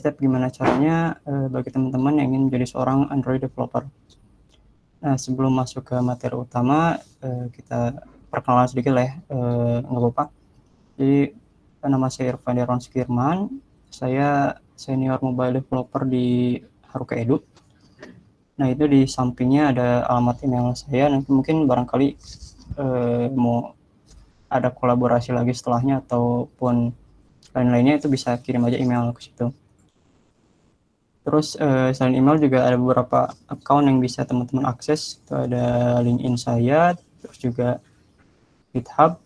step gimana caranya bagi teman-teman yang ingin menjadi seorang Android developer. Nah, sebelum masuk ke materi utama, kita perkenalan sedikit lah ya, nggak apa-apa. Jadi, nama saya Irfan Deron Sukirman, saya senior mobile developer di Haruka Edu. Nah, itu di sampingnya ada alamat email saya, nanti mungkin barangkali mau ada kolaborasi lagi setelahnya ataupun lain-lainnya, itu bisa kirim aja email ke situ. Terus selain email juga ada beberapa account yang bisa teman-teman akses. Itu ada LinkedIn saya, terus juga GitHub,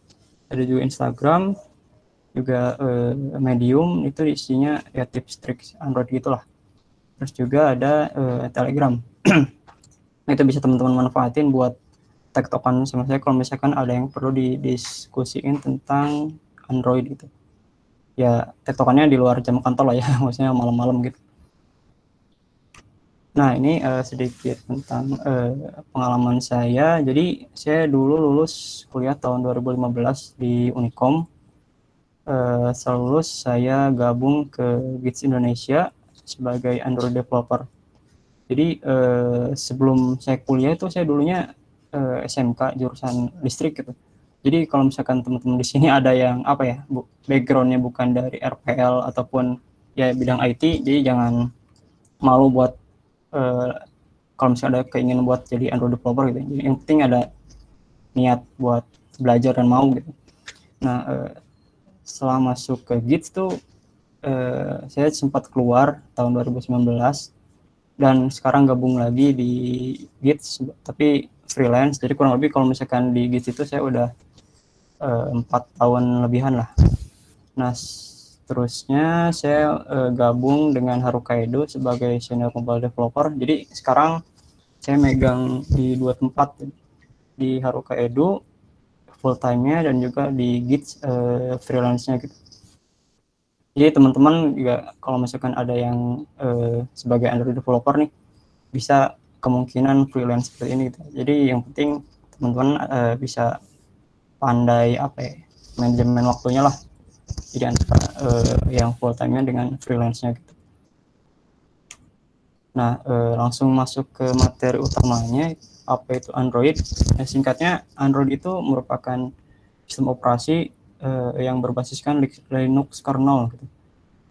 ada juga Instagram, juga Medium, itu isinya ya tips trik Android gitulah. Terus juga ada Telegram. Nah, itu bisa teman-teman manfaatin buat tektokan sama saya kalau misalkan ada yang perlu didiskusiin tentang Android gitu. Ya tektokannya di luar jam kantor lah ya, maksudnya malam-malam gitu. Nah, ini sedikit tentang pengalaman saya. Jadi, saya dulu lulus kuliah tahun 2015 di Unicom. Setelah lulus, saya gabung ke Gids Indonesia sebagai Android developer. Jadi, sebelum saya kuliah itu saya dulunya SMK jurusan listrik gitu. Jadi, kalau misalkan teman-teman di sini ada yang apa ya, backgroundnya bukan dari RPL ataupun ya bidang IT, jadi jangan malu buat kalau misalnya ada keinginan buat jadi Android developer gitu. Jadi yang penting ada niat buat belajar dan mau gitu. Nah, setelah masuk ke Gids tuh saya sempat keluar tahun 2019 dan sekarang gabung lagi di Gids tapi freelance. Jadi kurang lebih kalau misalkan di Gids itu saya udah 4 tahun lebihan lah. Nah, terusnya saya gabung dengan Haruka Edu sebagai senior mobile developer. Jadi sekarang saya megang di 2 tempat, di Haruka Edu full time-nya dan juga di Gids freelance-nya gitu. Jadi teman-teman juga kalau misalkan ada yang sebagai Android developer nih, bisa kemungkinan freelance seperti ini gitu. Jadi yang penting teman-teman bisa pandai apa ya, manajemen waktunya lah. Jadi antara yang full time-nya dengan freelance-nya gitu. Nah, langsung masuk ke materi utamanya, apa itu Android. Singkatnya, Android itu merupakan sistem operasi yang berbasiskan Linux kernel gitu.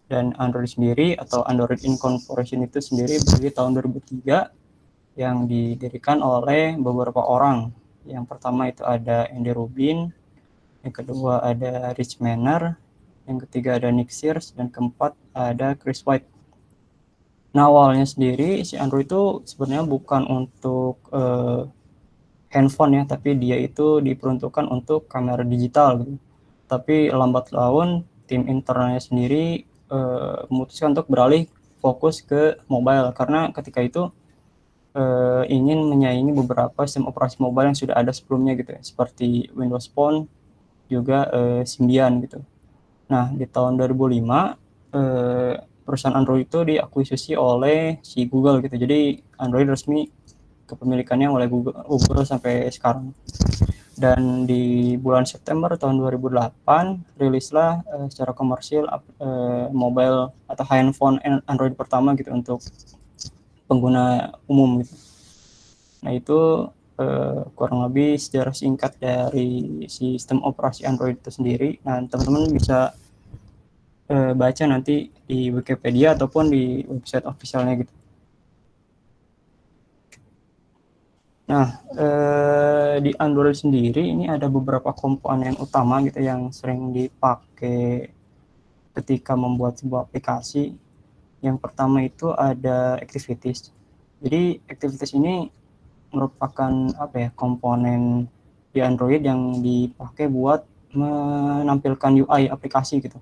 Dan Android sendiri atau Android Incorporation itu sendiri berdiri tahun 2003 yang didirikan oleh beberapa orang. Yang pertama itu ada Andy Rubin, yang kedua ada Rich Manner, yang ketiga ada Nick Sears, dan keempat ada Chris White. Nah, awalnya sendiri si Android itu sebenarnya bukan untuk handphone ya, tapi dia itu diperuntukkan untuk kamera digital gitu. Tapi lambat laun tim internalnya sendiri memutuskan untuk beralih fokus ke mobile karena ketika itu ingin menyaingi beberapa sistem operasi mobile yang sudah ada sebelumnya gitu ya, seperti Windows Phone juga Symbian gitu. Nah, di tahun 2005 perusahaan Android itu diakuisisi oleh si Google gitu. Jadi Android resmi kepemilikannya oleh Google sampai sekarang. Dan di bulan September tahun 2008 rilislah secara komersil mobile atau handphone Android pertama gitu untuk pengguna umum gitu. Nah, itu kurang lebih sejarah singkat dari sistem operasi Android itu sendiri. Nah, teman-teman bisa baca nanti di Wikipedia ataupun di website officialnya gitu. Nah, di Android sendiri ini ada beberapa komponen utama gitu yang sering dipakai ketika membuat sebuah aplikasi. Yang pertama itu ada activities. Jadi activities ini merupakan apa ya, komponen di Android yang dipakai buat menampilkan UI aplikasi gitu.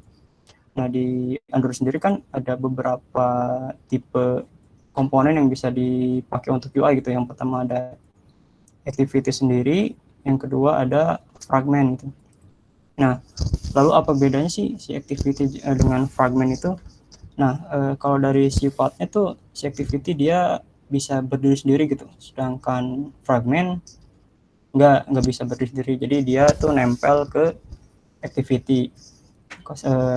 Nah, di Android sendiri kan ada beberapa tipe komponen yang bisa dipakai untuk UI gitu. Yang pertama ada activity sendiri, yang kedua ada fragment gitu. Nah, lalu apa bedanya sih si activity dengan fragment itu? Nah, kalau dari sifatnya tuh si activity dia bisa berdiri sendiri gitu, sedangkan fragment nggak bisa berdiri sendiri. Jadi dia tuh nempel ke activity.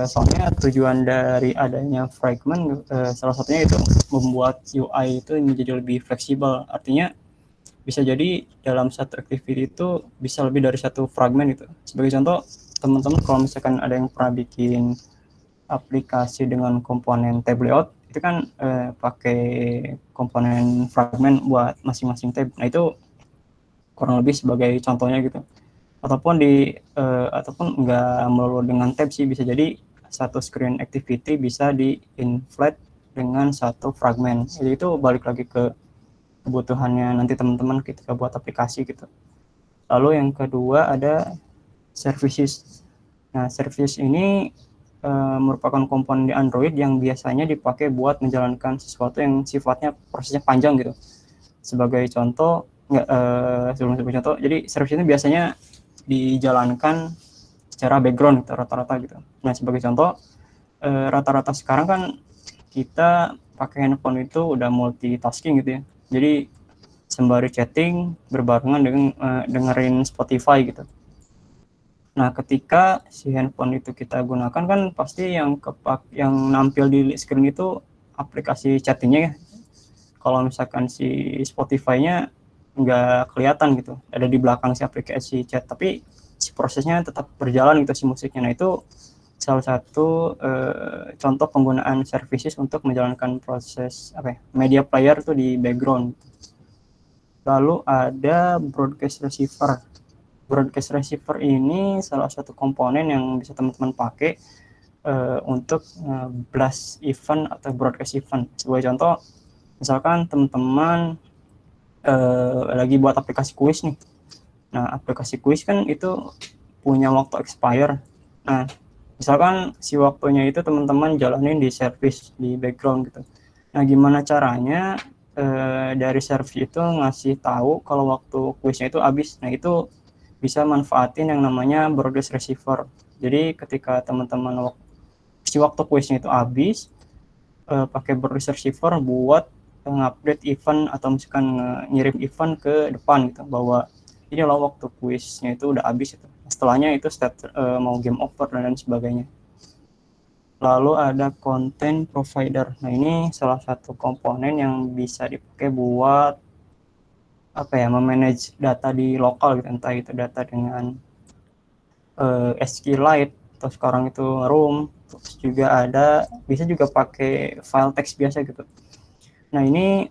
Soalnya tujuan dari adanya fragment salah satunya itu membuat UI itu menjadi lebih fleksibel. Artinya bisa jadi dalam satu activity itu bisa lebih dari satu fragment gitu. Sebagai contoh, teman-teman kalau misalkan ada yang pernah bikin aplikasi dengan komponen tab layout, itu kan pakai komponen fragment buat masing-masing tab. Nah itu kurang lebih sebagai contohnya gitu. Ataupun nggak melulu dengan tab sih, bisa jadi satu screen activity bisa di inflate dengan satu fragment. Jadi itu balik lagi ke kebutuhannya nanti teman-teman ketika buat aplikasi gitu. Lalu yang kedua ada services. Nah, services ini merupakan komponen di Android yang biasanya dipakai buat menjalankan sesuatu yang sifatnya prosesnya panjang gitu. Sebagai contoh, sebelum contoh, jadi service ini biasanya dijalankan secara background rata-rata gitu. Nah, sebagai contoh, rata-rata sekarang kan kita pakai handphone itu udah multitasking gitu ya. Jadi sembari chatting berbarengan dengan dengerin Spotify gitu. Nah, ketika si handphone itu kita gunakan kan pasti yang nampil di screen itu aplikasi chattingnya ya. Kalau misalkan si Spotify-nya nggak kelihatan gitu, ada di belakang si aplikasi chat, tapi si prosesnya tetap berjalan gitu si musiknya. Nah, itu salah satu contoh penggunaan services untuk menjalankan proses media player tuh di background. Lalu ada broadcast receiver. Broadcast receiver ini salah satu komponen yang bisa teman-teman pakai untuk blast event atau broadcast event. Sebagai contoh, misalkan teman-teman lagi buat aplikasi kuis nih. Nah, aplikasi kuis kan itu punya waktu expire. Nah, misalkan si waktunya itu teman-teman jalanin di service di background gitu. Nah, gimana caranya dari service itu ngasih tahu kalau waktu kuisnya itu habis. Nah, itu bisa manfaatin yang namanya broadcast receiver. Jadi ketika teman-teman si waktu kuisnya itu habis, pakai broadcast receiver buat ngupdate event atau misalkan ngirim event ke depan gitu, bahwa ini loh waktu kuisnya itu udah habis itu. Setelahnya itu mau game over dan lain sebagainya. Lalu ada content provider. Nah, ini salah satu komponen yang bisa dipakai buat memanage data di lokal gitu, entah itu data dengan SQLite atau sekarang itu Room, terus juga bisa juga pakai file text biasa gitu. Nah, ini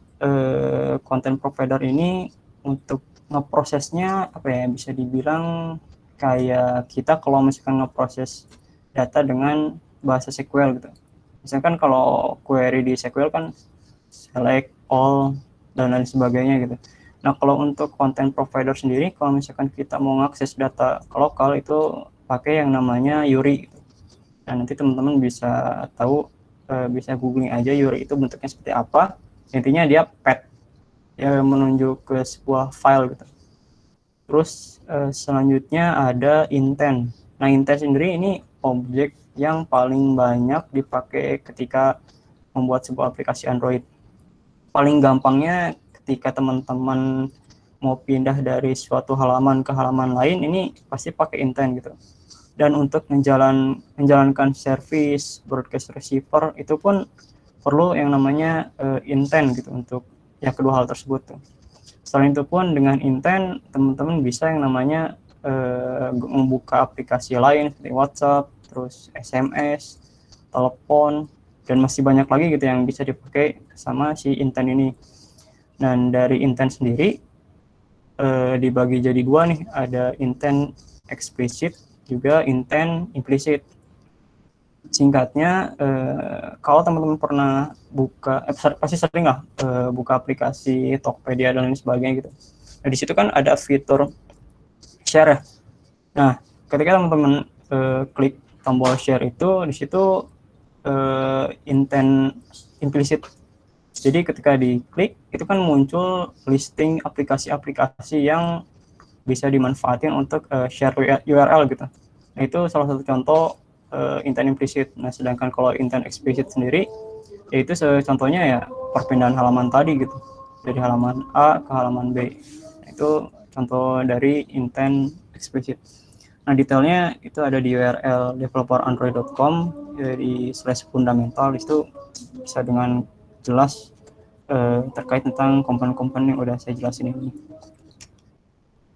content provider ini untuk ngeprosesnya bisa dibilang kayak kita kalau misalkan ngeproses data dengan bahasa SQL gitu. Misalkan kalau query di SQL kan select, all, dan lain sebagainya gitu. Nah, kalau untuk content provider sendiri, kalau misalkan kita mau mengakses data ke lokal itu pakai yang namanya Yuri. Nah, nanti teman-teman bisa tahu, bisa googling aja Yuri itu bentuknya seperti apa. Intinya dia path yang menunjuk ke sebuah file gitu. Terus selanjutnya ada intent. Nah, intent sendiri ini objek yang paling banyak dipakai ketika membuat sebuah aplikasi Android. Paling gampangnya ketika teman-teman mau pindah dari suatu halaman ke halaman lain, ini pasti pakai intent gitu. Dan untuk menjalankan service broadcast receiver itu pun perlu yang namanya intent gitu untuk yang kedua hal tersebut tuh. Selain itu pun dengan intent teman-teman bisa yang namanya membuka aplikasi lain seperti WhatsApp, terus SMS, telepon, dan masih banyak lagi gitu yang bisa dipakai sama si intent ini. Dan dari intent sendiri dibagi jadi dua nih, ada intent explicit juga intent implicit. Singkatnya, kalau teman-teman pernah buka, pasti sering lah buka aplikasi Tokopedia dan lain sebagainya gitu. Nah, di situ kan ada fitur share ya. Nah, ketika teman-teman klik tombol share itu, di situ intent implicit. Jadi ketika diklik, itu kan muncul listing aplikasi-aplikasi yang bisa dimanfaatin untuk share URL gitu. Nah, itu salah satu contoh intent implicit. Nah, sedangkan kalau intent explicit sendiri, yaitu contohnya ya perpindahan halaman tadi gitu, dari halaman A ke halaman B. Nah, itu contoh dari intent explicit. Nah, detailnya itu ada di URL developerandroid.com di /fundamental. Itu bisa dengan jelas terkait tentang komponen-komponen yang udah saya jelasin ini.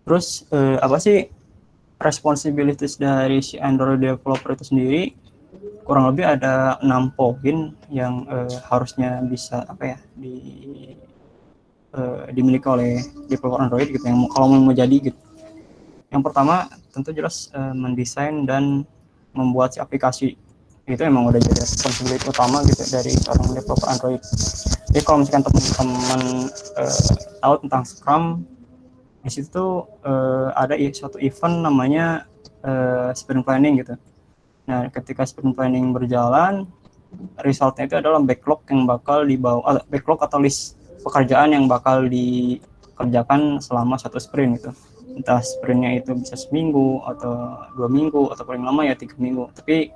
Terus apa sih responsibilities dari si Android developer itu sendiri? Kurang lebih ada 6 poin yang harusnya bisa dimiliki oleh developer Android gitu, yang kalau mau jadi gitu. Yang pertama tentu jelas mendesain dan membuat si aplikasi. Itu emang udah jadi responsibility utama gitu dari seorang developer Android. Jadi kalau misalkan teman-teman tahu tentang Scrum, di situ ada suatu event namanya sprint planning gitu. Nah, ketika sprint planning berjalan, resultnya itu adalah backlog yang bakal dibawa, backlog atau list pekerjaan yang bakal dikerjakan selama satu sprint gitu. Entah sprintnya itu bisa seminggu atau 2 minggu atau paling lama ya 3 minggu. Tapi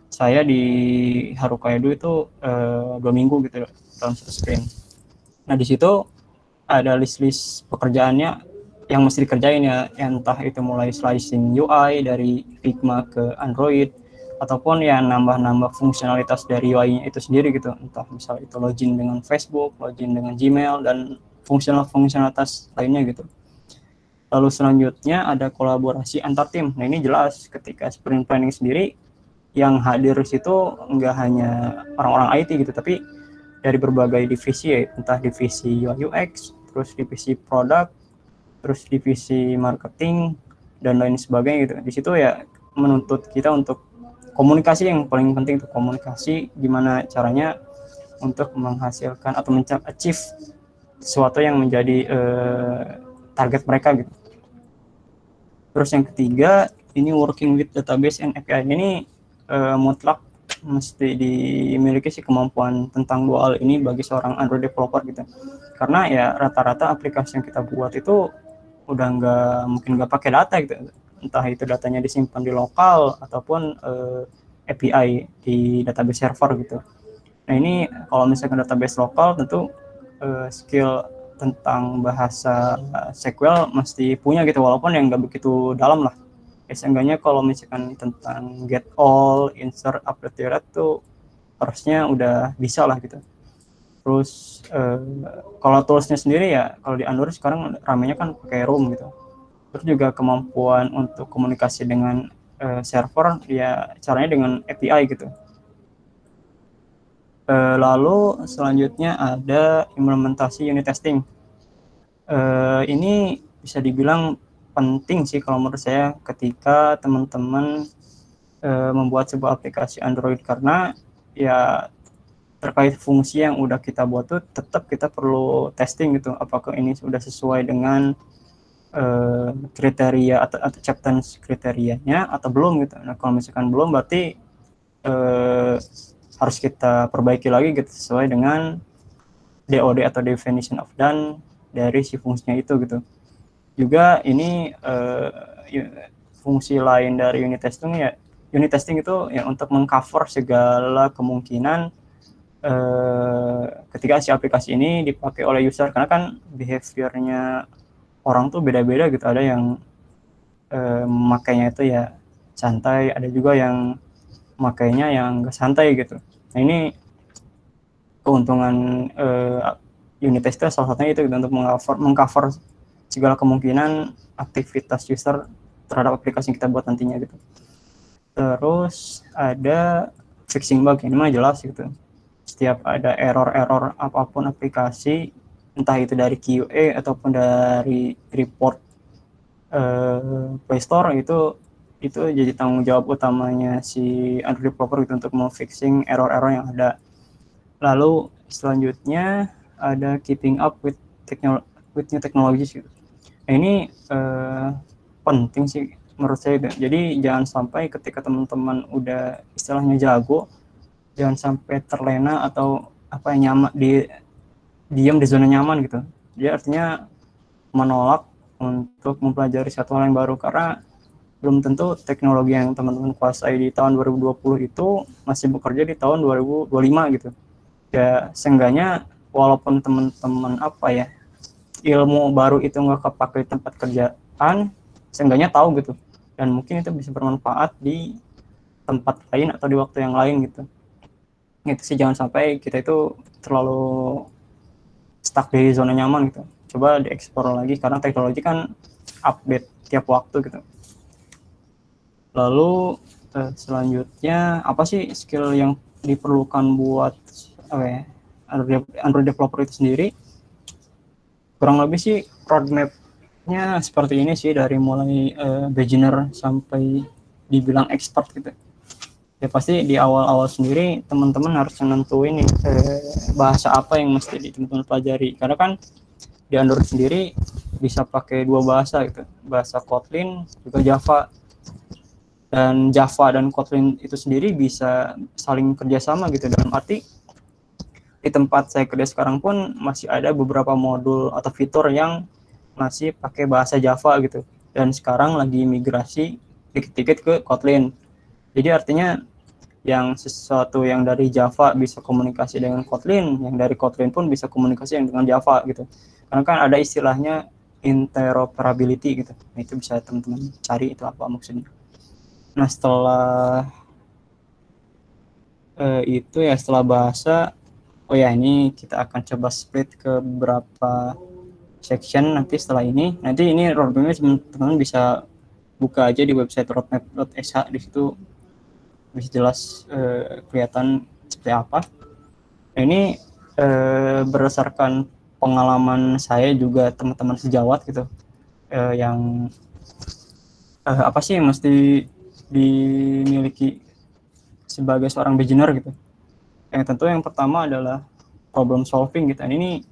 saya di Harukaido itu 2 minggu gitu dalam satu sprint. Nah, di situ ada list-list pekerjaannya yang mesti dikerjain ya, entah itu mulai slicing UI dari Figma ke Android, ataupun ya nambah-nambah fungsionalitas dari UI-nya itu sendiri gitu, entah misal itu login dengan Facebook, login dengan Gmail, dan fungsionalitas lainnya gitu. Lalu selanjutnya ada kolaborasi antar tim. Nah, ini jelas ketika sprint planning sendiri yang hadir di situ nggak hanya orang-orang IT gitu, tapi dari berbagai divisi ya, entah divisi UI UX, terus divisi produk, terus divisi marketing, dan lain sebagainya gitu. Di situ ya menuntut kita untuk komunikasi, yang paling penting itu komunikasi, gimana caranya untuk menghasilkan atau achieve sesuatu yang menjadi target mereka gitu. Terus yang ketiga, ini working with database and API. Ini mutlak mesti dimiliki sih kemampuan tentang dua hal ini bagi seorang Android developer gitu. Karena ya rata-rata aplikasi yang kita buat itu udah mungkin nggak pakai data gitu. Entah itu datanya disimpan di lokal ataupun API di database server gitu. Nah, ini kalau misalkan database lokal tentu skill tentang bahasa SQL mesti punya gitu, walaupun yang nggak begitu dalam lah. Ya, seenggaknya kalau misalkan tentang get all, insert, update data tuh harusnya udah bisa lah gitu. Terus kalau toolsnya sendiri ya, kalau di Android sekarang ramenya kan pakai Room gitu. Terus juga kemampuan untuk komunikasi dengan server ya caranya dengan API gitu. Lalu selanjutnya ada implementasi unit testing. Ini bisa dibilang penting sih kalau menurut saya ketika teman-teman membuat sebuah aplikasi Android, karena ya terkait fungsi yang udah kita buat tuh tetap kita perlu testing gitu, apakah ini sudah sesuai dengan kriteria atau acceptance kriterianya atau belum gitu. Nah, kalau misalkan belum berarti harus kita perbaiki lagi gitu sesuai dengan DOD atau definition of done dari si fungsinya itu gitu. Juga ini fungsi lain dari unit testing itu ya untuk mengcover segala kemungkinan ketika si aplikasi ini dipakai oleh user, karena kan behaviornya orang tuh beda-beda gitu. Ada yang memakainya itu ya santai, ada juga yang makainya yang nggak santai gitu. Nah, ini keuntungan unit test salah satunya itu gitu, untuk mengcover segala kemungkinan aktivitas user terhadap aplikasi yang kita buat nantinya gitu. Terus ada fixing bug, ini mah jelas gitu. Setiap ada error apapun aplikasi, entah itu dari QA ataupun dari report Play Store, itu jadi tanggung jawab utamanya si Android developer gitu untuk mau-fixing error-error yang ada. Lalu selanjutnya ada keeping up with new technologies gitu. Nah, ini penting sih menurut saya. Jadi jangan sampai ketika teman-teman udah istilahnya jago, jangan sampai terlena atau nyaman diam di zona nyaman gitu. Jadi artinya menolak untuk mempelajari satu hal yang baru, karena belum tentu teknologi yang teman-teman kuasai di tahun 2020 itu masih bekerja di tahun 2025 gitu. Ya seenggaknya walaupun teman-teman ilmu baru itu nggak kepake di tempat kerjaan, seenggaknya tahu gitu dan mungkin itu bisa bermanfaat di tempat lain atau di waktu yang lain gitu. Itu sih, jangan sampai kita itu terlalu stuck di zona nyaman gitu. Coba dieksplor lagi karena teknologi kan update tiap waktu gitu. Lalu selanjutnya apa sih skill yang diperlukan buat Android developer itu sendiri? Kurang lebih sih roadmap-nya seperti ini sih, dari mulai beginner sampai dibilang expert gitu. Ya pasti di awal-awal sendiri teman-teman harus nentuin nih bahasa apa yang mesti teman-teman pelajari, karena kan di Android sendiri bisa pakai dua bahasa gitu, bahasa Kotlin juga Java, dan Java dan Kotlin itu sendiri bisa saling kerjasama gitu, dalam arti di tempat saya kerja sekarang pun masih ada beberapa modul atau fitur yang masih pakai bahasa Java gitu, dan sekarang lagi migrasi dikit-dikit ke Kotlin. Jadi artinya yang sesuatu yang dari Java bisa komunikasi dengan Kotlin, yang dari Kotlin pun bisa komunikasi dengan Java gitu. Karena kan ada istilahnya interoperability gitu. Nah, itu bisa teman-teman cari itu apa maksudnya. Nah, setelah itu ya, setelah bahasa, oh ya, ini kita akan coba split ke beberapa section nanti setelah ini. Nanti ini roadmap-nya teman-teman bisa buka aja di website roadmap.sh, di situ bisa jelas kelihatan seperti apa. Nah, ini berdasarkan pengalaman saya juga teman-teman sejawat gitu, yang apa sih yang mesti dimiliki sebagai seorang beginner gitu. Yang tentu yang pertama adalah problem solving gitu. Dan ini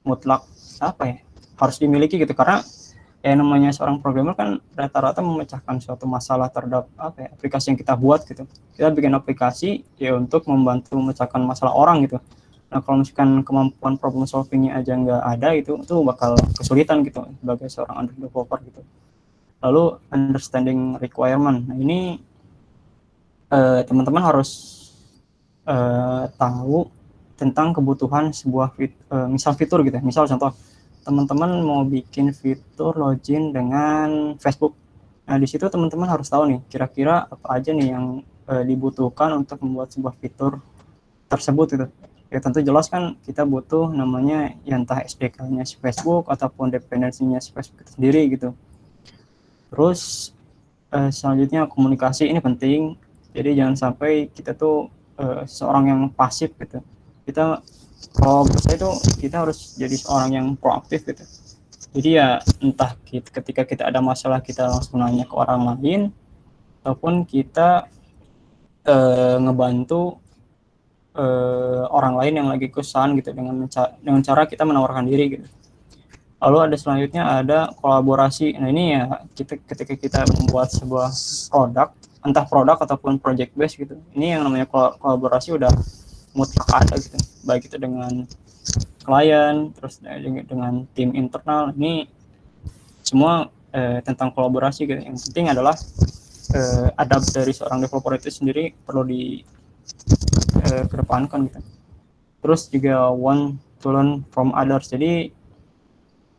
mutlak apa ya, harus dimiliki gitu, karena yang namanya seorang programmer kan rata-rata memecahkan suatu masalah terhadap apa ya, aplikasi yang kita buat gitu. Kita bikin aplikasi ya untuk membantu memecahkan masalah orang gitu. Nah, kalau misalkan kemampuan problem solvingnya aja nggak ada, itu bakal kesulitan gitu sebagai seorang Android developer gitu. Lalu understanding requirement. Nah, ini teman-teman harus tahu tentang kebutuhan sebuah misal fitur gitu. Misal contoh, teman-teman mau bikin fitur login dengan Facebook. Nah, di situ teman-teman harus tahu nih, kira-kira apa aja nih yang dibutuhkan untuk membuat sebuah fitur tersebut gitu. Ya tentu jelas kan kita butuh namanya ya, entah SDK-nya si Facebook ataupun dependensinya si Facebook itu sendiri gitu. Terus selanjutnya komunikasi ini penting. Jadi jangan sampai kita tuh seorang yang pasif gitu. Kita, kalau menurut saya itu, kita harus jadi seorang yang proaktif gitu. Jadi ya entah ketika kita ada masalah kita langsung nanya ke orang lain, ataupun kita ngebantu orang lain yang lagi kesusahan gitu, dengan cara kita menawarkan diri gitu. Lalu ada selanjutnya ada kolaborasi. Nah, ini ya ketika kita membuat sebuah produk, entah produk ataupun project base gitu, ini yang namanya kolaborasi udah mutlak ada gitu, baik itu dengan klien, terus dengan tim internal. Ini semua tentang kolaborasi gitu. Yang penting adalah adab dari seorang developer itu sendiri perlu kedepankan gitu. Terus juga want to learn from others. Jadi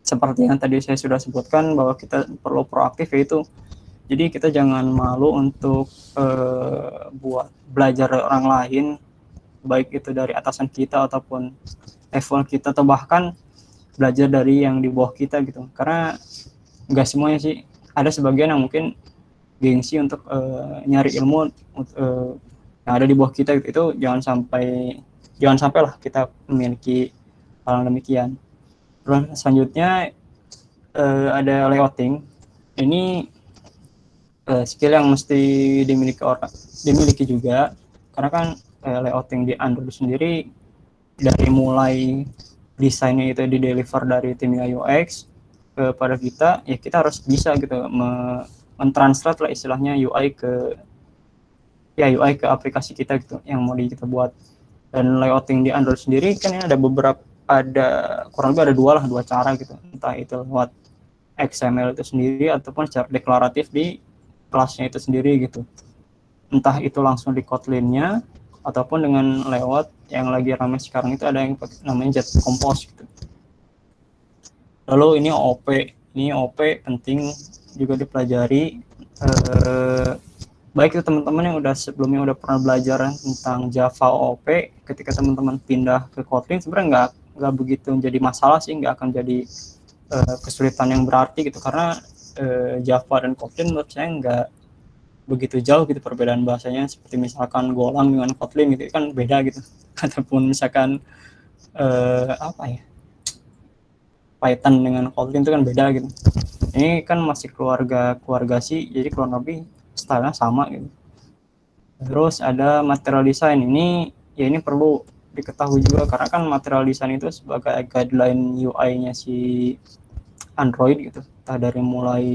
seperti yang tadi saya sudah sebutkan bahwa kita perlu proaktif, yaitu jadi kita jangan malu untuk buat belajar dari orang lain, baik itu dari atasan kita ataupun level kita, atau bahkan belajar dari yang di bawah kita gitu. Karena nggak semuanya sih, ada sebagian yang mungkin gengsi untuk nyari ilmu yang ada di bawah kita gitu. Itu jangan sampai lah kita memiliki hal demikian. Terus selanjutnya ada layouting. Ini skill yang mesti dimiliki juga, karena kan layouting di Android sendiri dari mulai desainnya itu di deliver dari tim UX kepada kita, ya kita harus bisa gitu mentranslate lah istilahnya UI ke aplikasi kita gitu yang mau kita buat. Dan layouting di Android sendiri kan ini kurang lebih ada dua cara gitu, entah itu lewat XML itu sendiri ataupun secara deklaratif di kelasnya itu sendiri gitu, entah itu langsung di Kotlin-nya ataupun dengan lewat yang lagi ramai sekarang itu ada yang namanya Jet Compose gitu. Lalu ini OP penting juga dipelajari. eh, baik itu teman-teman yang udah sebelumnya udah pernah belajar tentang Java OOP, ketika teman-teman pindah ke Kotlin sebenarnya nggak begitu menjadi masalah sih, nggak akan jadi kesulitan yang berarti gitu, karena Java dan Kotlin menurut saya nggak begitu jauh gitu perbedaan bahasanya, seperti misalkan Golang dengan Kotlin gitu kan beda gitu ataupun misalkan apa ya, Python dengan Kotlin itu kan beda gitu. Ini kan masih keluarga sih, jadi kurang lebih stylenya sama gitu. Terus ada material design, ini ya ini perlu diketahui juga karena kan material design itu sebagai guideline UI-nya si Android gitu. Entah dari mulai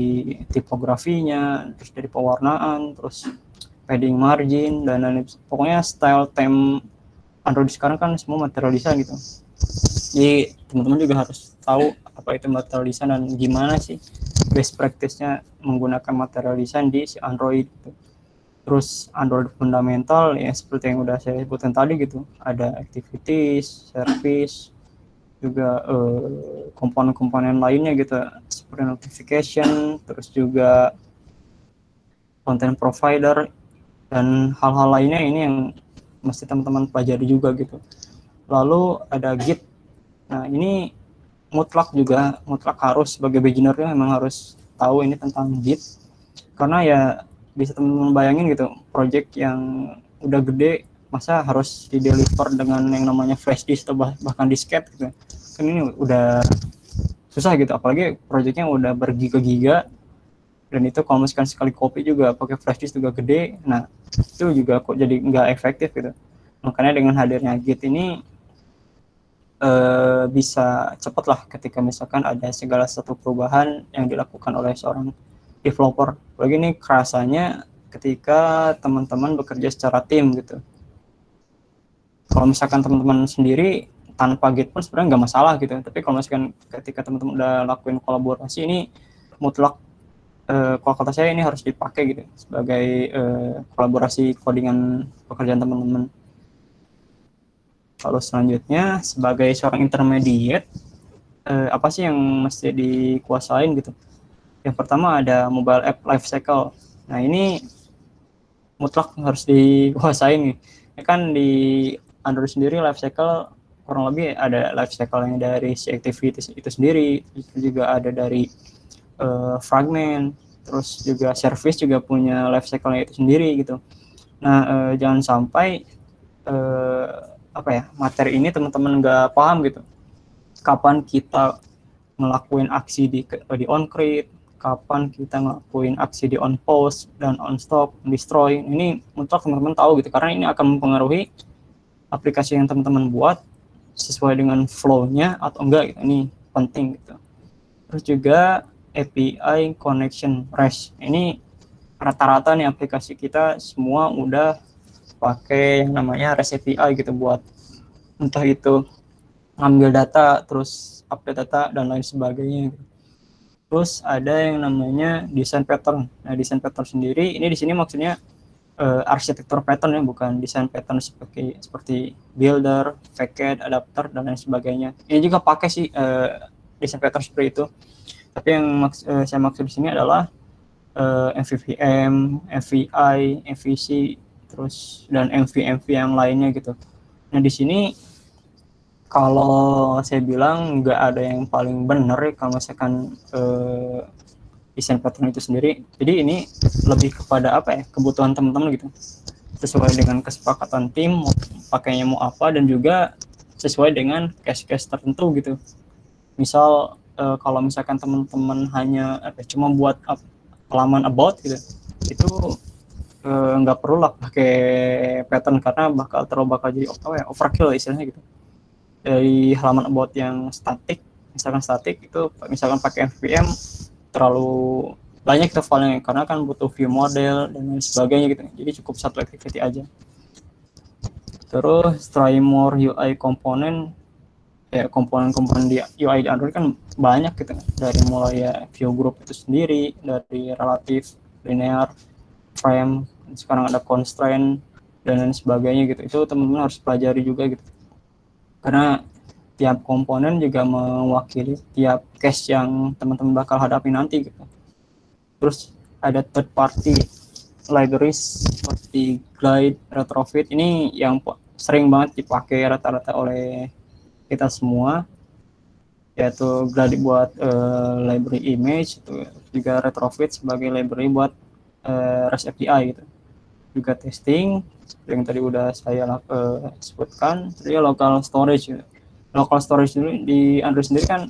tipografinya, terus dari pewarnaan, terus padding margin dan lain-lain. Pokoknya style theme Android sekarang kan semua material design gitu. Jadi teman-teman juga harus tahu apa itu material design dan gimana sih best practice-nya menggunakan material design di si Android gitu. Terus Android fundamental ya seperti yang udah saya sebutkan tadi gitu, ada activities, service, juga komponen-komponen lainnya gitu seperti notification, terus juga content provider dan hal-hal lainnya, ini yang mesti teman-teman pelajari juga gitu. Lalu ada Git. Nah ini mutlak harus sebagai beginnernya memang harus tahu ini tentang Git, karena ya bisa teman-teman bayangin gitu, project yang udah gede masa harus di deliver dengan yang namanya flash disk atau bahkan disket gitu kan, ini udah susah gitu, apalagi projectnya udah bergiga-giga, dan itu kalau misalkan sekali copy juga pakai flash disk juga gede, nah itu juga kok jadi nggak efektif gitu. Makanya dengan hadirnya Git ini bisa cepat lah ketika misalkan ada segala satu perubahan yang dilakukan oleh seorang developer. Lagi ini kerasanya ketika teman-teman bekerja secara tim gitu. Kalau misalkan teman-teman sendiri tanpa Git pun sebenarnya nggak masalah gitu. Tapi kalau misalkan ketika teman-teman udah lakuin kolaborasi, ini mutlak kalau kata saya ini harus dipakai gitu sebagai kolaborasi codingan pekerjaan teman-teman. Lalu selanjutnya sebagai seorang intermediate, apa sih yang mesti dikuasain gitu. Yang pertama ada mobile app lifecycle. Nah ini mutlak harus dikuasain nih. Ya kan di Android sendiri lifecycle kurang lebih ada lifecycle yang dari si activities itu sendiri, itu juga ada dari fragment, terus juga service juga punya lifecycle-nya itu sendiri gitu. Nah jangan sampai apa ya, materi ini teman-teman nggak paham gitu. Kapan kita ngelakuin aksi di on create, kapan kita ngelakuin aksi di on pause dan on stop, destroy. Ini mutlak teman-teman tahu gitu, karena ini akan mempengaruhi aplikasi yang teman-teman buat sesuai dengan flow-nya atau enggak gitu. Ini penting gitu. Terus juga API connection REST. Ini rata-rata nih aplikasi kita semua udah pakai yang namanya REST API gitu buat entah itu ngambil data, terus update data dan lain sebagainya. Terus ada yang namanya design pattern. Nah, design pattern sendiri ini di sini maksudnya arsitektur pattern ya, bukan design pattern seperti builder, facade, adapter dan lain sebagainya. Ini juga pakai sih design pattern seperti itu. Tapi yang saya maksud di sini adalah MVVM, MVI, MVC, terus dan MV yang lainnya gitu. Nah, di sini kalau saya bilang nggak ada yang paling benar ya kalau misalkan desain pattern itu sendiri. Jadi ini lebih kepada apa ya, kebutuhan teman-teman gitu, sesuai dengan kesepakatan tim pakainya mau apa, dan juga sesuai dengan case-case tertentu gitu. Misal kalau misalkan teman-teman hanya cuma buat halaman about gitu, itu nggak perlu lah pakai pattern, karena bakal jadi overkill istilahnya gitu. Dari halaman about yang statik, misalkan statik itu misalkan pakai MVVM terlalu banyak tuh filenya, karena kan butuh view model dan lain sebagainya gitu. Jadi cukup satu activity aja. Terus try more UI komponen, ya komponen-komponen di UI di Android kan banyak gitu, dari mulai ya view group itu sendiri, dari relative, linear, frame, sekarang ada constraint dan lain sebagainya gitu. Itu teman-teman harus pelajari juga gitu, karena tiap komponen juga mewakili tiap case yang teman-teman bakal hadapi nanti gitu. Terus ada third party libraries seperti Glide, Retrofit. Ini yang sering banget dipakai rata-rata oleh kita semua, yaitu Glide buat library image, itu juga Retrofit sebagai library buat REST API gitu. Juga testing yang tadi udah saya sebutkan. Jadi local storage gitu. Local storage dulu di Android sendiri kan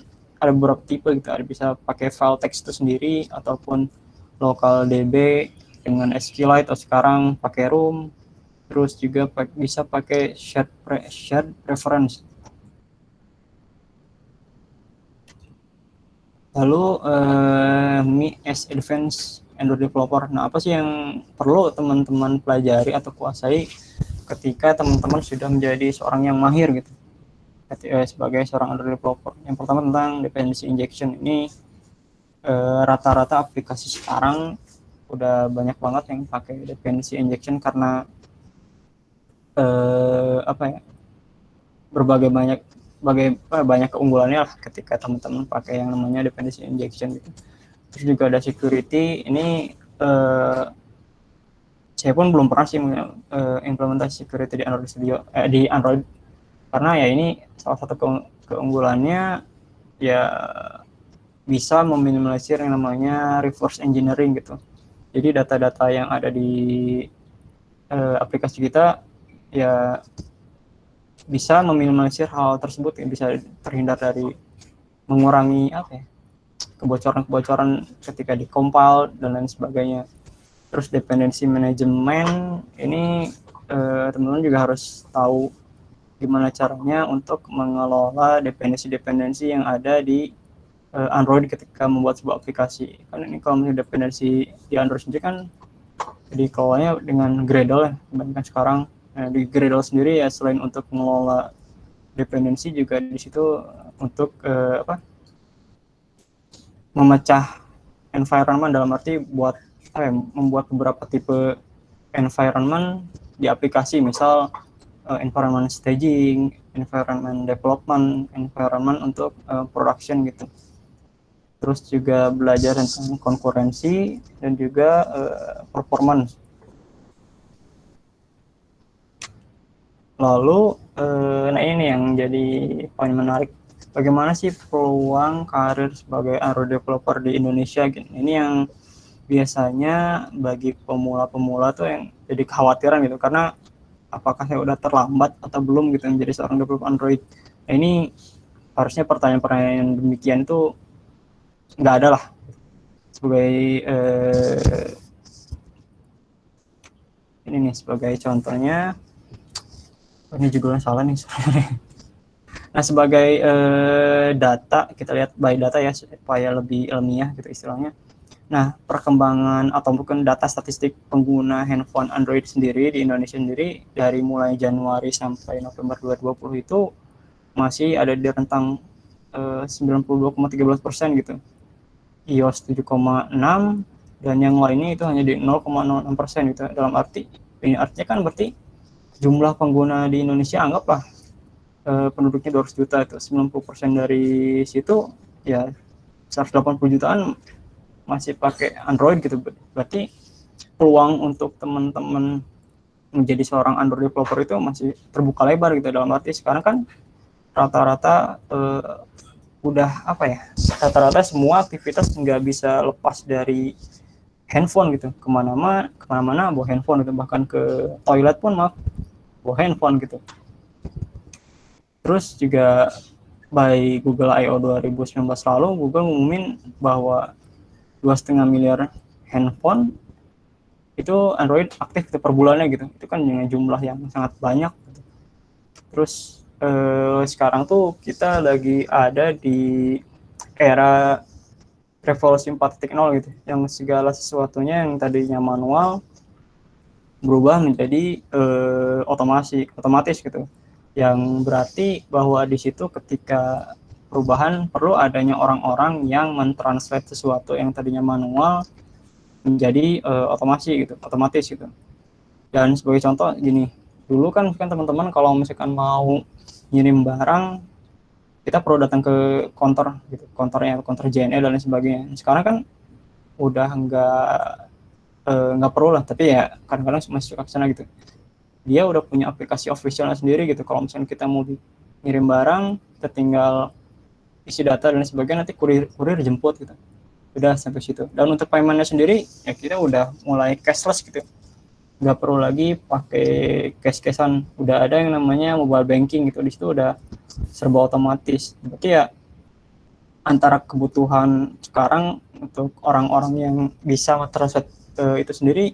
ada beberapa tipe gitu, ada bisa pakai file text itu sendiri ataupun local DB dengan SQLite, atau sekarang pakai Room, terus juga bisa pakai shared preference. Lalu Me as Advanced Android Developer. Nah, apa sih yang perlu teman-teman pelajari atau kuasai ketika teman-teman sudah menjadi seorang yang mahir gitu sebagai seorang Android developer? Yang pertama tentang dependency injection. Ini rata-rata aplikasi sekarang udah banyak banget yang pakai dependency injection karena banyak keunggulannya lah ketika teman-teman pakai yang namanya dependency injection gitu. Terus juga ada security. Ini saya pun belum pernah sih implementasi security di Android Studio di Android, karena ya ini salah satu keunggulannya ya bisa meminimalisir yang namanya reverse engineering gitu. Jadi data-data yang ada di aplikasi kita ya bisa meminimalisir hal tersebut, yang bisa terhindar dari mengurangi kebocoran-kebocoran ketika di compile dan lain sebagainya. Terus dependency management ini teman-teman juga harus tahu gimana caranya untuk mengelola dependensi yang ada di Android ketika membuat sebuah aplikasi. Kan ini kalau misalnya dependensi di Android sendiri kan dikelolanya dengan Gradle ya, dibandingkan sekarang. Di Gradle sendiri ya selain untuk mengelola dependensi juga di situ untuk memecah environment, dalam arti buat membuat beberapa tipe environment di aplikasi, misal environment staging, environment development, environment untuk production gitu. Terus juga belajar tentang konkurensi dan juga performance. Lalu nah ini yang jadi poin menarik, bagaimana sih peluang karir sebagai Android developer di Indonesia gitu. Ini yang biasanya bagi pemula-pemula tuh yang jadi kekhawatiran gitu, karena apakah saya udah terlambat atau belum gitu menjadi seorang developer Android. Nah, ini harusnya pertanyaan-pertanyaan demikian itu nggak ada lah. Sebagai ini nih sebagai contohnya, ini juga salah nih sebenarnya. Nah, sebagai data, kita lihat by data ya supaya lebih ilmiah gitu istilahnya. Nah, perkembangan atau mungkin data statistik pengguna handphone Android sendiri di Indonesia sendiri dari mulai Januari sampai November 2020 itu masih ada di rentang 92,13% gitu. iOS 7,6 dan yang lainnya itu hanya di 0,06% gitu. Dalam arti ini artinya kan berarti jumlah pengguna di Indonesia anggaplah penduduknya 200 juta, itu 90% dari situ ya 180 jutaan masih pakai Android gitu. Berarti peluang untuk teman-teman menjadi seorang Android developer itu masih terbuka lebar gitu. Dalam arti sekarang kan rata-rata udah rata-rata semua aktivitas nggak bisa lepas dari handphone gitu. Kemana-mana bawa handphone gitu, bahkan ke toilet pun bawa handphone gitu. Terus juga by Google I/O 2019 lalu, Google ngumumin bahwa 2,5 miliar handphone itu Android aktif per bulannya gitu. Itu kan jumlah yang sangat banyak gitu. Terus sekarang tuh kita lagi ada di era revolusi 4.0 gitu, yang segala sesuatunya yang tadinya manual berubah menjadi otomatis gitu. Yang berarti bahwa di situ ketika perubahan perlu adanya orang-orang yang mentranslate sesuatu yang tadinya manual menjadi otomatis gitu. Dan sebagai contoh gini, dulu kan teman-teman kalau misalkan mau ngirim barang kita perlu datang ke kontor gitu, kontor JNE dan lain sebagainya. Sekarang kan udah nggak nggak perlu lah, tapi ya kadang-kadang masih suka kesana gitu. Dia udah punya aplikasi officialnya sendiri gitu. Kalau misalnya kita mau ngirim barang, kita tinggal isi data dan sebagainya, nanti kurir jemput gitu. Udah sampai situ. Dan untuk paymentnya sendiri ya kita udah mulai cashless gitu, nggak perlu lagi pakai cash-cashan, udah ada yang namanya mobile banking gitu, di situ udah serba otomatis. Berarti ya antara kebutuhan sekarang untuk orang-orang yang bisa translate itu sendiri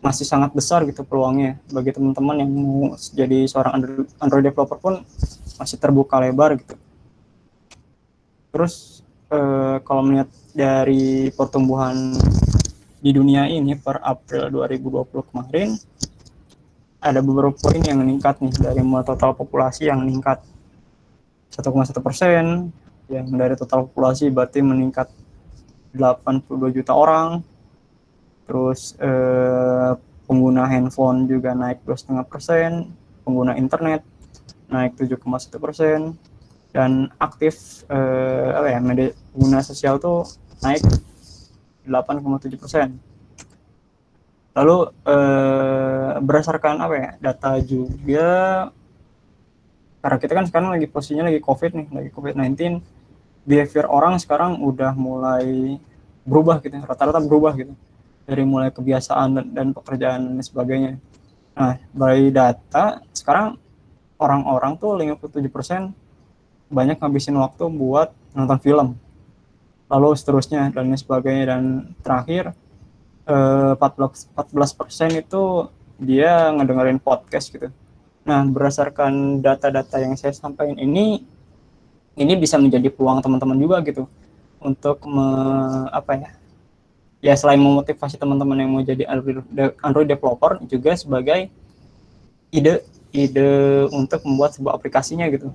masih sangat besar gitu peluangnya. Bagi teman-teman yang mau jadi seorang Android developer pun masih terbuka lebar gitu. Terus kalau melihat dari pertumbuhan di dunia ini per April 2020 kemarin, ada beberapa poin yang meningkat nih. Dari total populasi yang meningkat 1,1%, yang dari total populasi berarti meningkat 82 juta orang. Terus pengguna handphone juga naik 2,5%, pengguna internet naik 7,1%, dan aktif media pengguna sosial tuh naik 8,7%. Lalu berdasarkan data juga, karena kita kan sekarang lagi posisinya lagi COVID-19, behavior orang sekarang udah mulai berubah gitu, rata-rata berubah gitu, dari mulai kebiasaan dan pekerjaan dan sebagainya. Nah, by data sekarang orang-orang tuh 57% banyak ngabisin waktu buat nonton film, lalu seterusnya dan sebagainya, dan terakhir 14% itu dia ngedengerin podcast gitu. Nah, berdasarkan data-data yang saya sampaikan ini bisa menjadi peluang teman-teman juga gitu untuk selain memotivasi teman-teman yang mau jadi Android developer, juga sebagai ide untuk membuat sebuah aplikasinya gitu.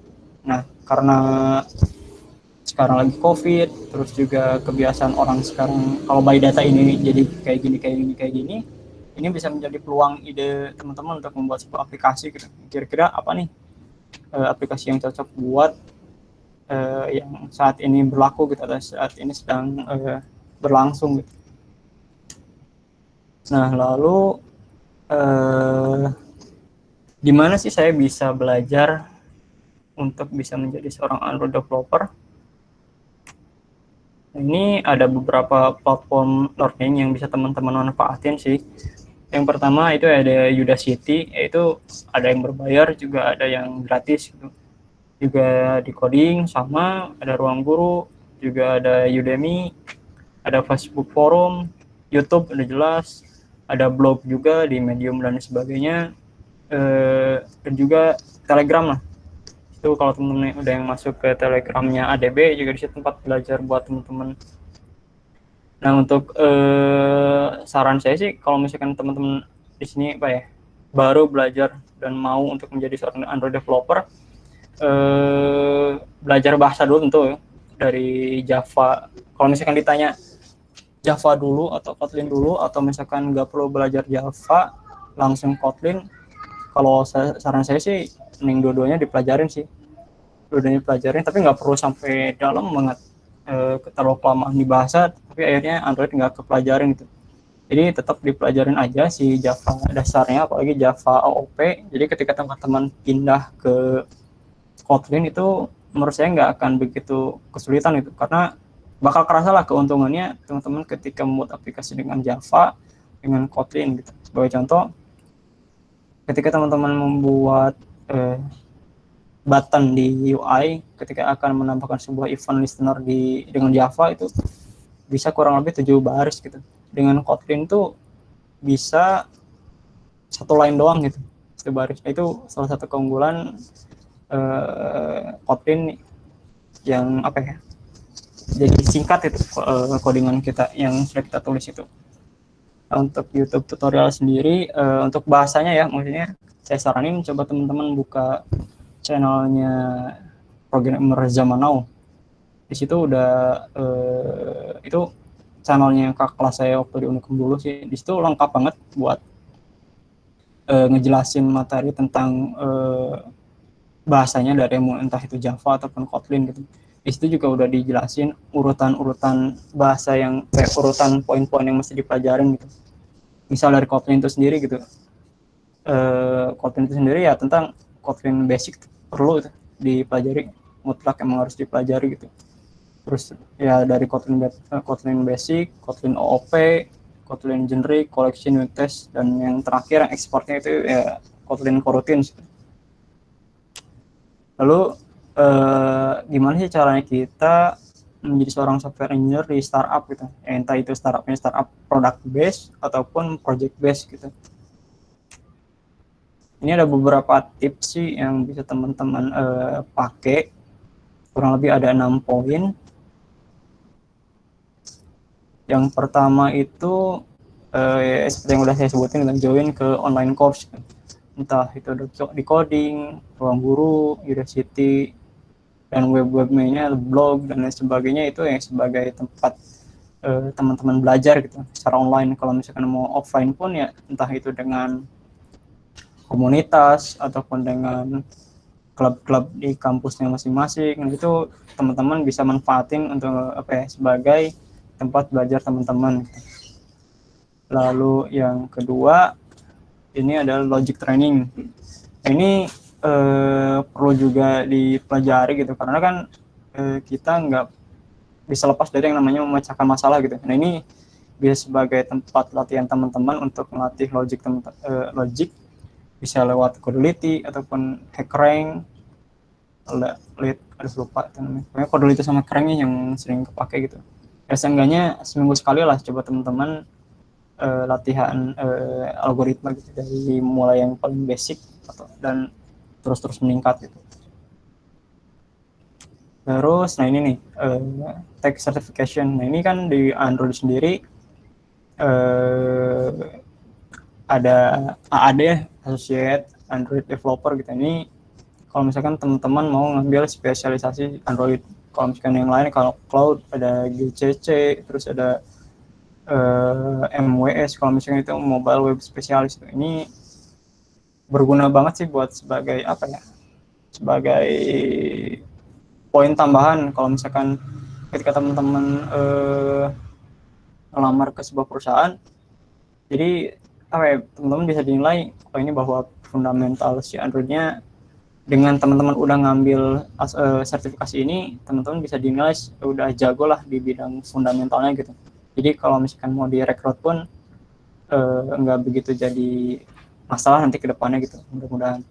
Nah, karena sekarang lagi COVID, terus juga kebiasaan orang sekarang kalau by data ini jadi kayak gini, ini bisa menjadi peluang ide teman-teman untuk membuat sebuah aplikasi gitu. Kira-kira apa nih aplikasi yang cocok buat yang saat ini berlaku gitu, atau saat ini sedang berlangsung gitu. Nah, lalu di mana sih saya bisa belajar untuk bisa menjadi seorang Android developer? Ini ada beberapa platform learning yang bisa teman-teman manfaatin sih. Yang pertama itu ada Udacity, yaitu ada yang berbayar juga ada yang gratis gitu. Juga di coding sama, ada Ruang Guru, juga ada Udemy, ada Facebook Forum, YouTube udah jelas, ada blog juga di Medium dan sebagainya, dan juga Telegram lah. Itu kalau teman-teman udah yang masuk ke Telegramnya ADB, juga di situ tempat belajar buat teman-teman. Nah, untuk saran saya sih, kalau misalkan teman-teman di sini baru belajar dan mau untuk menjadi seorang Android developer, belajar bahasa dulu tentu ya, dari Java. Kalau misalkan ditanya Java dulu atau Kotlin dulu, atau misalkan nggak perlu belajar Java langsung Kotlin, kalau saran saya sih mending dua-duanya dipelajarin sih. Dua-duanya dipelajarin, tapi nggak perlu sampai dalam banget, terlalu kelamaan di bahasa, tapi akhirnya Android nggak kepelajarin gitu. Jadi tetap dipelajarin aja si Java dasarnya, apalagi Java AOP. Jadi ketika teman-teman pindah ke Kotlin itu menurut saya nggak akan begitu kesulitan itu, karena bakal kerasa lah keuntungannya teman-teman ketika membuat aplikasi dengan Java dengan Kotlin gitu. Sebagai contoh, ketika teman-teman membuat button di UI, ketika akan menambahkan sebuah event listener dengan Java, itu bisa kurang lebih 7 baris gitu. Dengan Kotlin tuh bisa 1 line doang gitu, 1 baris. Itu salah satu keunggulan Kotlin yang jadi singkat itu codingan kita yang sudah kita tulis itu. Untuk YouTube tutorial sendiri, untuk bahasanya ya, maksudnya saya saranin coba teman-teman buka channelnya Programmer Zaman Now. Di situ udah itu channelnya kakak kelas saya waktu di Unicom dulu sih. Di situ lengkap banget buat ngejelasin materi tentang bahasanya, dari entah itu Java ataupun Kotlin gitu. Di situ juga udah dijelasin urutan-urutan bahasa yang urutan poin-poin yang mesti dipelajarin gitu. misal dari Kotlin itu sendiri gitu. Kotlin itu sendiri ya tentang Kotlin basic perlu dipelajari, mutlak emang harus dipelajari gitu. Terus ya dari Kotlin basic, Kotlin OOP, Kotlin generic, collection, unit test, dan yang terakhir yang ekspornya itu ya Kotlin coroutines. Lalu gimana sih caranya kita menjadi seorang software engineer di startup gitu, entah itu startupnya startup product based ataupun project based gitu. Ini ada beberapa tips sih yang bisa teman-teman pakai, kurang lebih ada 6 poin. Yang pertama itu ya, seperti yang udah saya sebutin, join ke online course, entah itu di coding, ruang guru, Udacity, dan web-webnya, blog dan lain sebagainya, itu yang sebagai tempat teman-teman belajar gitu secara online. Kalau misalkan mau offline pun ya entah itu dengan komunitas ataupun dengan klub-klub di kampusnya masing-masing, itu teman-teman bisa manfaatin untuk sebagai tempat belajar teman-teman. Lalu yang kedua ini adalah logic training. Ini perlu juga dipelajari gitu, karena kan kita nggak bisa lepas dari yang namanya memecahkan masalah gitu. Nah ini bisa sebagai tempat latihan teman-teman untuk melatih logic, bisa lewat Codility ataupun HackRank, lupa namanya. Codility sama HackRanknya yang sering kepake gitu. Ya seenggaknya seminggu sekali lah coba teman-teman latihan algoritma gitu, dari mulai yang paling basic dan terus meningkat gitu. Terus, nah ini nih, tech certification. Nah ini kan di Android sendiri ada AAD, Associate Android Developer gitu. Ini kalau misalkan teman-teman mau ngambil spesialisasi Android. Kalau misalkan yang lain, kalau cloud ada GCC, terus ada MWS, kalau misalnya itu mobile web specialist. Ini berguna banget sih buat sebagai sebagai poin tambahan kalau misalkan ketika teman-teman ngelamar ke sebuah perusahaan. Jadi teman-teman bisa dinilai ini bahwa fundamental si Android-nya, dengan teman-teman udah ngambil sertifikasi ini, teman-teman bisa dinilai udah jago lah di bidang fundamentalnya gitu. Jadi kalau misalkan mau direkrut pun nggak begitu jadi masalah nanti ke depannya gitu, mudah-mudahan.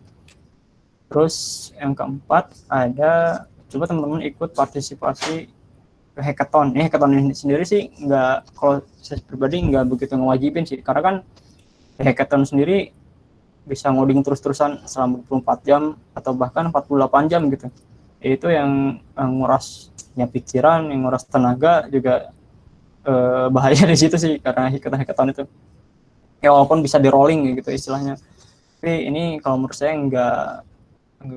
Terus yang keempat ada, coba teman-teman ikut partisipasi ke hackathon. Hackathon ini sendiri sih nggak, kalau saya pribadi nggak begitu ngewajibin sih, karena kan hackathon sendiri bisa ngoding terus-terusan selama 24 jam atau bahkan 48 jam gitu. Itu yang ngurasnya pikiran, yang nguras tenaga juga bahaya di situ sih, karena hackathon itu ya walaupun bisa di rolling gitu istilahnya, tapi ini kalau menurut saya nggak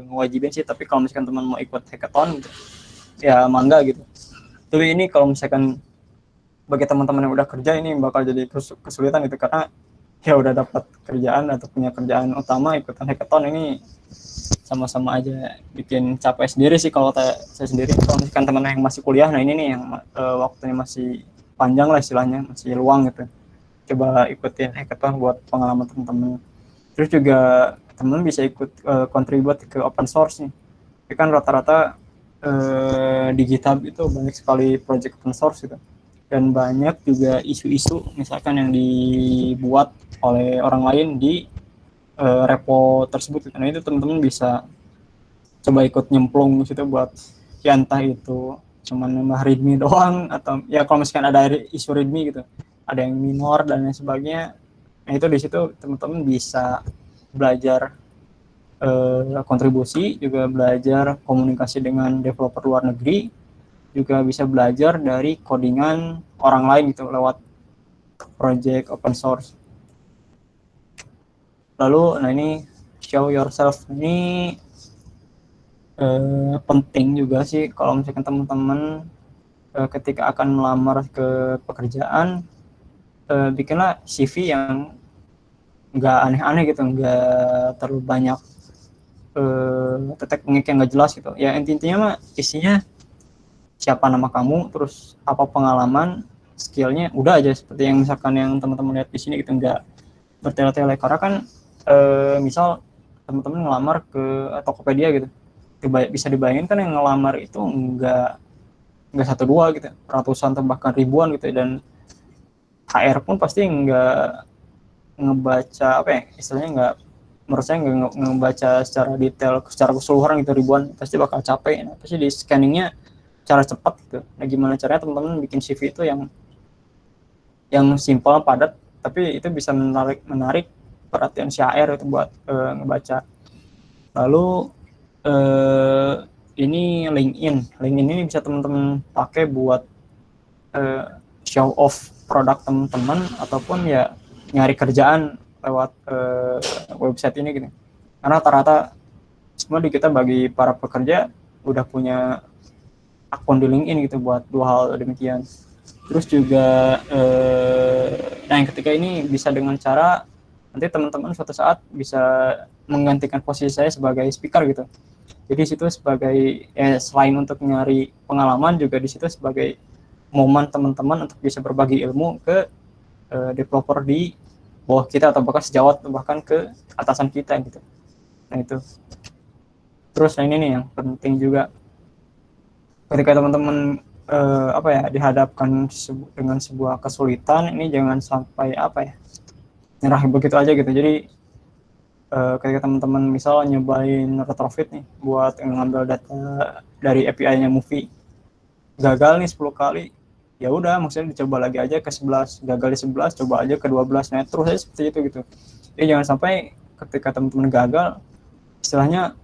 ngewajibin sih. Tapi kalau misalkan teman mau ikut hackathon gitu, ya mangga gitu. Tapi ini kalau misalkan bagi teman-teman yang udah kerja, ini bakal jadi kesulitan gitu, karena ya udah dapat kerjaan atau punya kerjaan utama, ikutan hackathon ini sama-sama aja bikin capek sendiri sih kalau saya sendiri. Kalau misalkan teman yang masih kuliah, nah ini nih yang waktunya masih panjang lah istilahnya, masih luang gitu, coba ikutin hackathon buat pengalaman teman-teman. Terus juga teman-teman bisa ikut contribute ke open source nih. Jadi kan rata-rata di GitHub itu banyak sekali project open source gitu, dan banyak juga isu-isu misalkan yang dibuat oleh orang lain di repo tersebut. Nah itu teman-teman bisa coba ikut nyemplung situ buat ya entah itu cuman nambah readme doang, atau ya kalau misalkan ada isu readme gitu, ada yang minor dan lain sebagainya. Nah itu di situ teman-teman bisa belajar kontribusi, juga belajar komunikasi dengan developer luar negeri, juga bisa belajar dari codingan orang lain gitu lewat project open source. Lalu nah ini show yourself ini penting juga sih kalau misalkan teman-teman ketika akan melamar ke pekerjaan, bikinlah CV yang nggak aneh-aneh gitu, nggak terlalu banyak tetek-tengek yang nggak jelas gitu. Ya intinya mah isinya siapa nama kamu, terus apa pengalaman, skillnya, udah aja seperti yang misalkan yang teman-teman lihat di sini gitu. Nggak bertele-tele karena kan misal teman-teman ngelamar ke Tokopedia gitu, bisa dibayangin kan yang ngelamar itu nggak satu dua gitu, ratusan atau bahkan ribuan gitu, dan HR pun pasti nggak ngebaca apa ya istilahnya, nggak, menurut saya nggak ngebaca secara detail secara keseluruhan gitu ribuan, pasti bakal capek. Nah, pasti di scanningnya cara cepat gitu. Nah, gimana caranya teman-teman bikin CV itu yang simpel padat tapi itu bisa menarik perhatian si HR itu buat ngebaca. Lalu ini LinkedIn ini bisa teman-teman pakai buat uh, show off produk teman-teman ataupun ya nyari kerjaan lewat website ini gitu. Karena rata-rata semua di kita bagi para pekerja udah punya akun di LinkedIn gitu buat dua hal demikian. Terus juga nah yang ketiga ini bisa dengan cara nanti teman-teman suatu saat bisa menggantikan posisi saya sebagai speaker gitu. Jadi situ sebagai selain untuk nyari pengalaman juga di situ sebagai momen teman-teman untuk bisa berbagi ilmu ke developer di bawah kita atau bahkan sejawat atau bahkan ke atasan kita gitu. Nah itu. Terus ini nih yang penting juga ketika teman-teman apa ya dihadapkan dengan sebuah kesulitan, ini jangan sampai apa ya nyerah begitu aja gitu. Jadi ketika teman-teman misal nyobain retrofit nih buat ngambil data dari API-nya Movie, gagal nih 10 kali, ya udah maksudnya dicoba lagi aja ke 11, gagal di 11 coba aja ke 12, nah terus aja seperti itu gitu. Jadi jangan sampai ketika teman-teman gagal istilahnya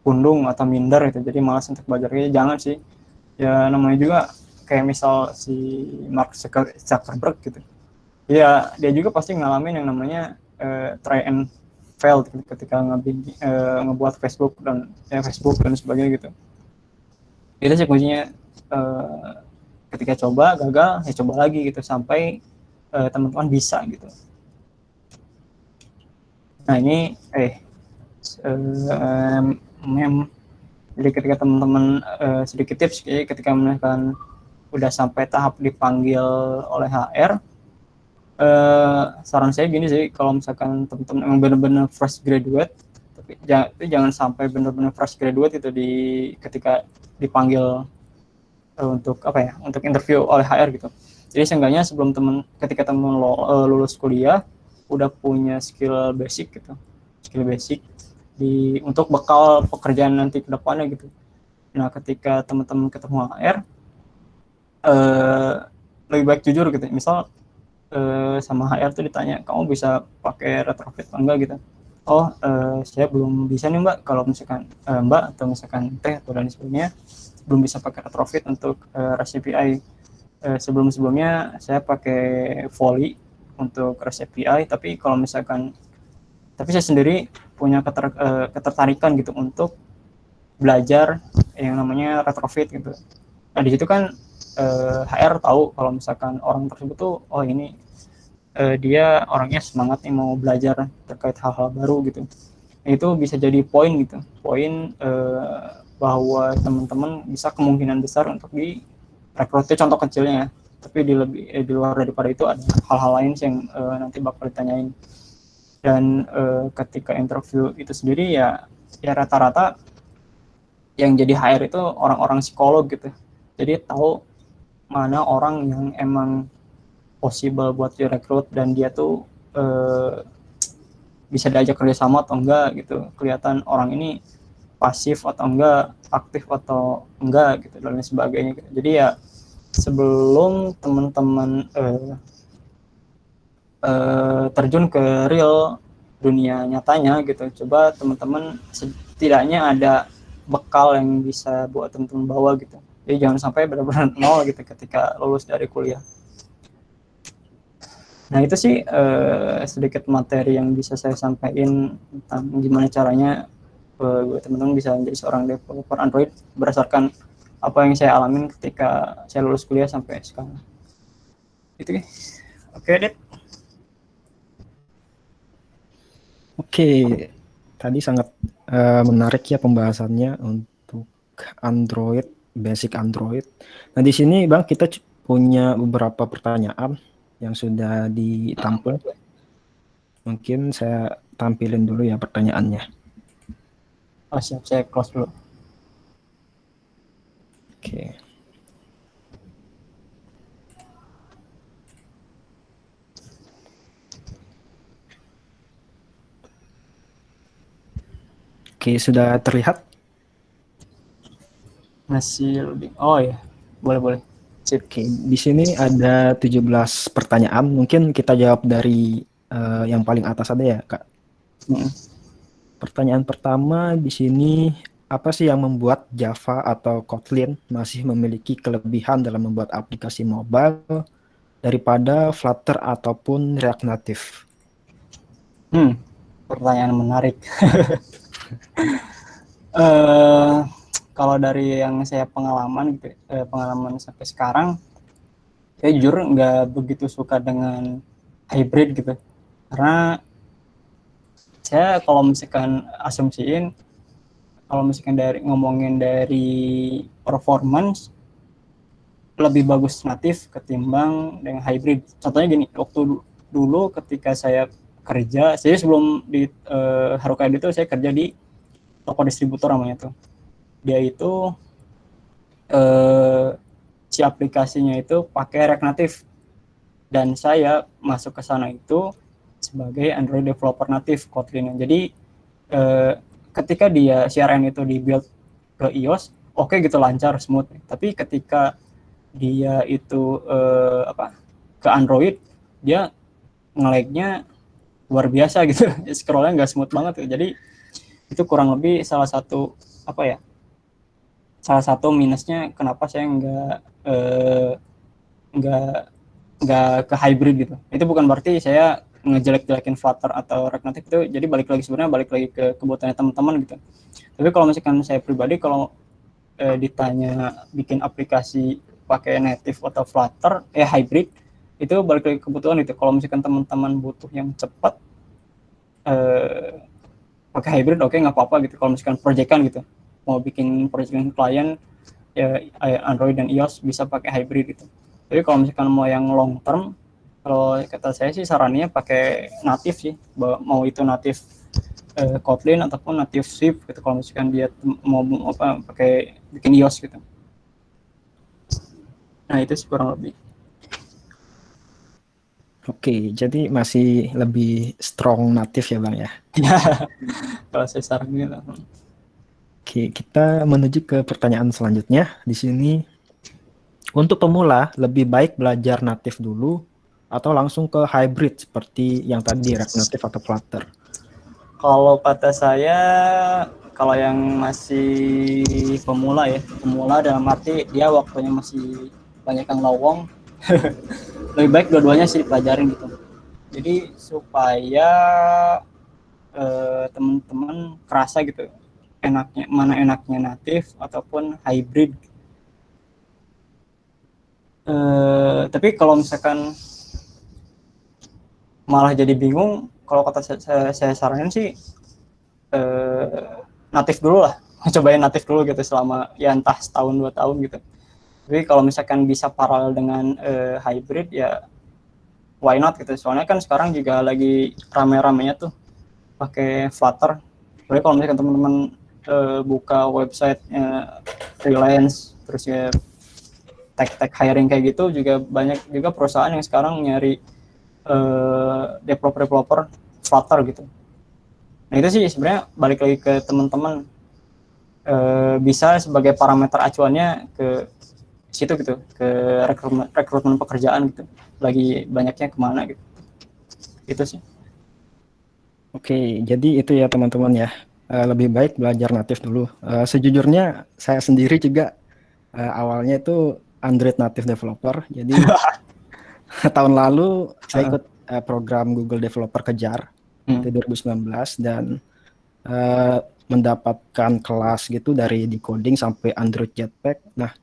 pundung atau minder gitu, jadi malas untuk belajar. Jangan sih, ya namanya juga kayak misal si Mark Zuckerberg gitu ya, dia juga pasti ngalamin yang namanya try and fail gitu, ketika ngebuat Facebook dan sebagainya gitu. Itu sih kuncinya, ketika coba gagal ya coba lagi gitu sampai teman-teman bisa gitu. Nah ini jadi ketika teman-teman sedikit tips, ketika misalkan udah sampai tahap dipanggil oleh HR, saran saya gini sih, kalau misalkan teman-teman emang benar-benar fresh graduate, tapi jangan sampai benar-benar fresh graduate itu ketika dipanggil untuk apa ya, untuk interview oleh HR gitu. Jadi seenggaknya sebelum ketika teman lulus kuliah udah punya skill basic gitu, untuk bekal pekerjaan nanti ke depannya gitu. Nah ketika teman-teman ketemu HR, lebih baik jujur gitu. Misal sama HR tuh ditanya, kamu bisa pakai retrofit atau enggak gitu. Oh saya belum bisa nih mbak, kalau misalkan mbak atau misalkan teh atau dan sebagainya belum bisa pakai retrofit untuk REST API. Sebelumnya saya pakai Volley untuk REST API, tapi saya sendiri punya ketertarikan gitu untuk belajar yang namanya retrofit gitu. Nah di situ kan HR tahu kalau misalkan orang tersebut tuh oh ini dia orangnya semangat nih mau belajar terkait hal-hal baru gitu. Itu bisa jadi poin gitu, bahwa teman-teman bisa kemungkinan besar untuk direkrut. Contoh kecilnya, tapi di luar daripada itu ada hal-hal lain yang nanti bakal ditanyain. Dan ketika interview itu sendiri ya rata-rata yang jadi HR itu orang-orang psikolog gitu, jadi tahu mana orang yang emang possible buat direkrut dan dia tuh bisa diajak kerjasama atau enggak gitu, kelihatan orang ini pasif atau enggak, aktif atau enggak gitu dan lain sebagainya gitu. Jadi ya sebelum teman-teman terjun ke real dunia nyatanya gitu, coba teman-teman setidaknya ada bekal yang bisa buat teman-teman bawa gitu. Jadi jangan sampai benar-benar nol gitu ketika lulus dari kuliah. Nah itu sih sedikit materi yang bisa saya sampaikan tentang gimana caranya teman-teman bisa menjadi seorang developer Android berdasarkan apa yang saya alamin ketika saya lulus kuliah sampai sekarang. Itu oke, Det. Oke, tadi sangat menarik ya pembahasannya untuk Android, basic Android. Nah di sini Bang kita punya beberapa pertanyaan yang sudah ditampung. Mungkin saya tampilin dulu ya pertanyaannya. Oh siap, saya close dulu. Oke. Oke, sudah terlihat? Masih lebih. Oh ya, boleh. Sip. Oke, di sini ada 17 pertanyaan. Mungkin kita jawab dari yang paling atas ada ya, Kak. Pertanyaan pertama di sini, apa sih yang membuat Java atau Kotlin masih memiliki kelebihan dalam membuat aplikasi mobile daripada Flutter ataupun React Native? Pertanyaan menarik. eh Kalau dari yang saya pengalaman gitu, pengalaman sampai sekarang, saya jujur nggak begitu suka dengan hybrid gitu. Karena saya kalau misalkan asumsiin, kalau misalkan ngomongin dari performance, lebih bagus natif ketimbang dengan hybrid. Contohnya gini, waktu dulu ketika saya kerja, saya sebelum di Haruka itu saya kerja di toko distributor namanya tuh. Dia itu si aplikasinya itu pakai React Native, dan saya masuk ke sana itu sebagai Android developer native Kotlin. Jadi ketika dia CRN itu di build ke iOS, oke gitu, lancar, smooth. Tapi ketika dia itu ke Android, dia nge-lag-nya luar biasa gitu. Scrollnya nggak smooth banget. Jadi itu kurang lebih salah satu minusnya kenapa saya nggak ke hybrid gitu. Itu bukan berarti saya ngejelek-jelekin Flutter atau React Native itu. Jadi balik lagi ke kebutuhannya teman-teman gitu. Tapi kalau misalkan saya pribadi, kalau ditanya bikin aplikasi pakai native atau Flutter, hybrid, itu balik lagi ke kebutuhan itu. Kalau misalkan teman-teman butuh yang cepat, pakai hybrid oke, nggak apa-apa gitu. Kalau misalkan proyekan gitu, mau bikin proyekan klien ya Android dan iOS, bisa pakai hybrid gitu. Tapi kalau misalkan mau yang long term, kalau kata saya sih sarannya pakai native sih, mau itu native Kotlin ataupun native Swift gitu. Kalau misalkan dia mau pakai bikin iOS gitu. Nah itu sih kurang lebih. Oke, jadi masih lebih strong native ya Bang ya? Ya, kalau saya saranin gitu. Oke, kita menuju ke pertanyaan selanjutnya. Di sini, untuk pemula, lebih baik belajar native dulu atau langsung ke hybrid seperti yang tadi React Native atau Flutter? Kalau kata saya, kalau yang masih pemula dalam arti dia waktunya masih banyak yang lowong, lebih baik dua-duanya sih dipelajarin gitu. Jadi supaya teman-teman kerasa gitu mana enaknya native ataupun hybrid. Tapi kalau misalkan malah jadi bingung, kalau kata saya saranin sih natif dulu lah. Cobain natif dulu gitu selama ya entah setahun 2 tahun gitu. Tapi kalau misalkan bisa paralel dengan hybrid, ya why not gitu. Soalnya kan sekarang juga lagi rame-ramenya tuh pakai Flutter. Jadi kalau misalkan teman-teman buka website freelance, terus ya tech hiring kayak gitu, juga banyak juga perusahaan yang sekarang nyari developer Flutter gitu. Nah itu sih sebenarnya balik lagi ke teman-teman, bisa sebagai parameter acuannya ke situ gitu, ke rekrutmen pekerjaan gitu, lagi banyaknya kemana gitu. Itu sih. Oke, jadi itu ya teman-teman ya. Lebih baik belajar native dulu. Sejujurnya saya sendiri juga awalnya itu Android native developer. Jadi tahun lalu saya ikut program Google Developer Kejar itu 2019 dan mendapatkan kelas gitu dari decoding sampai Android Jetpack. Nah,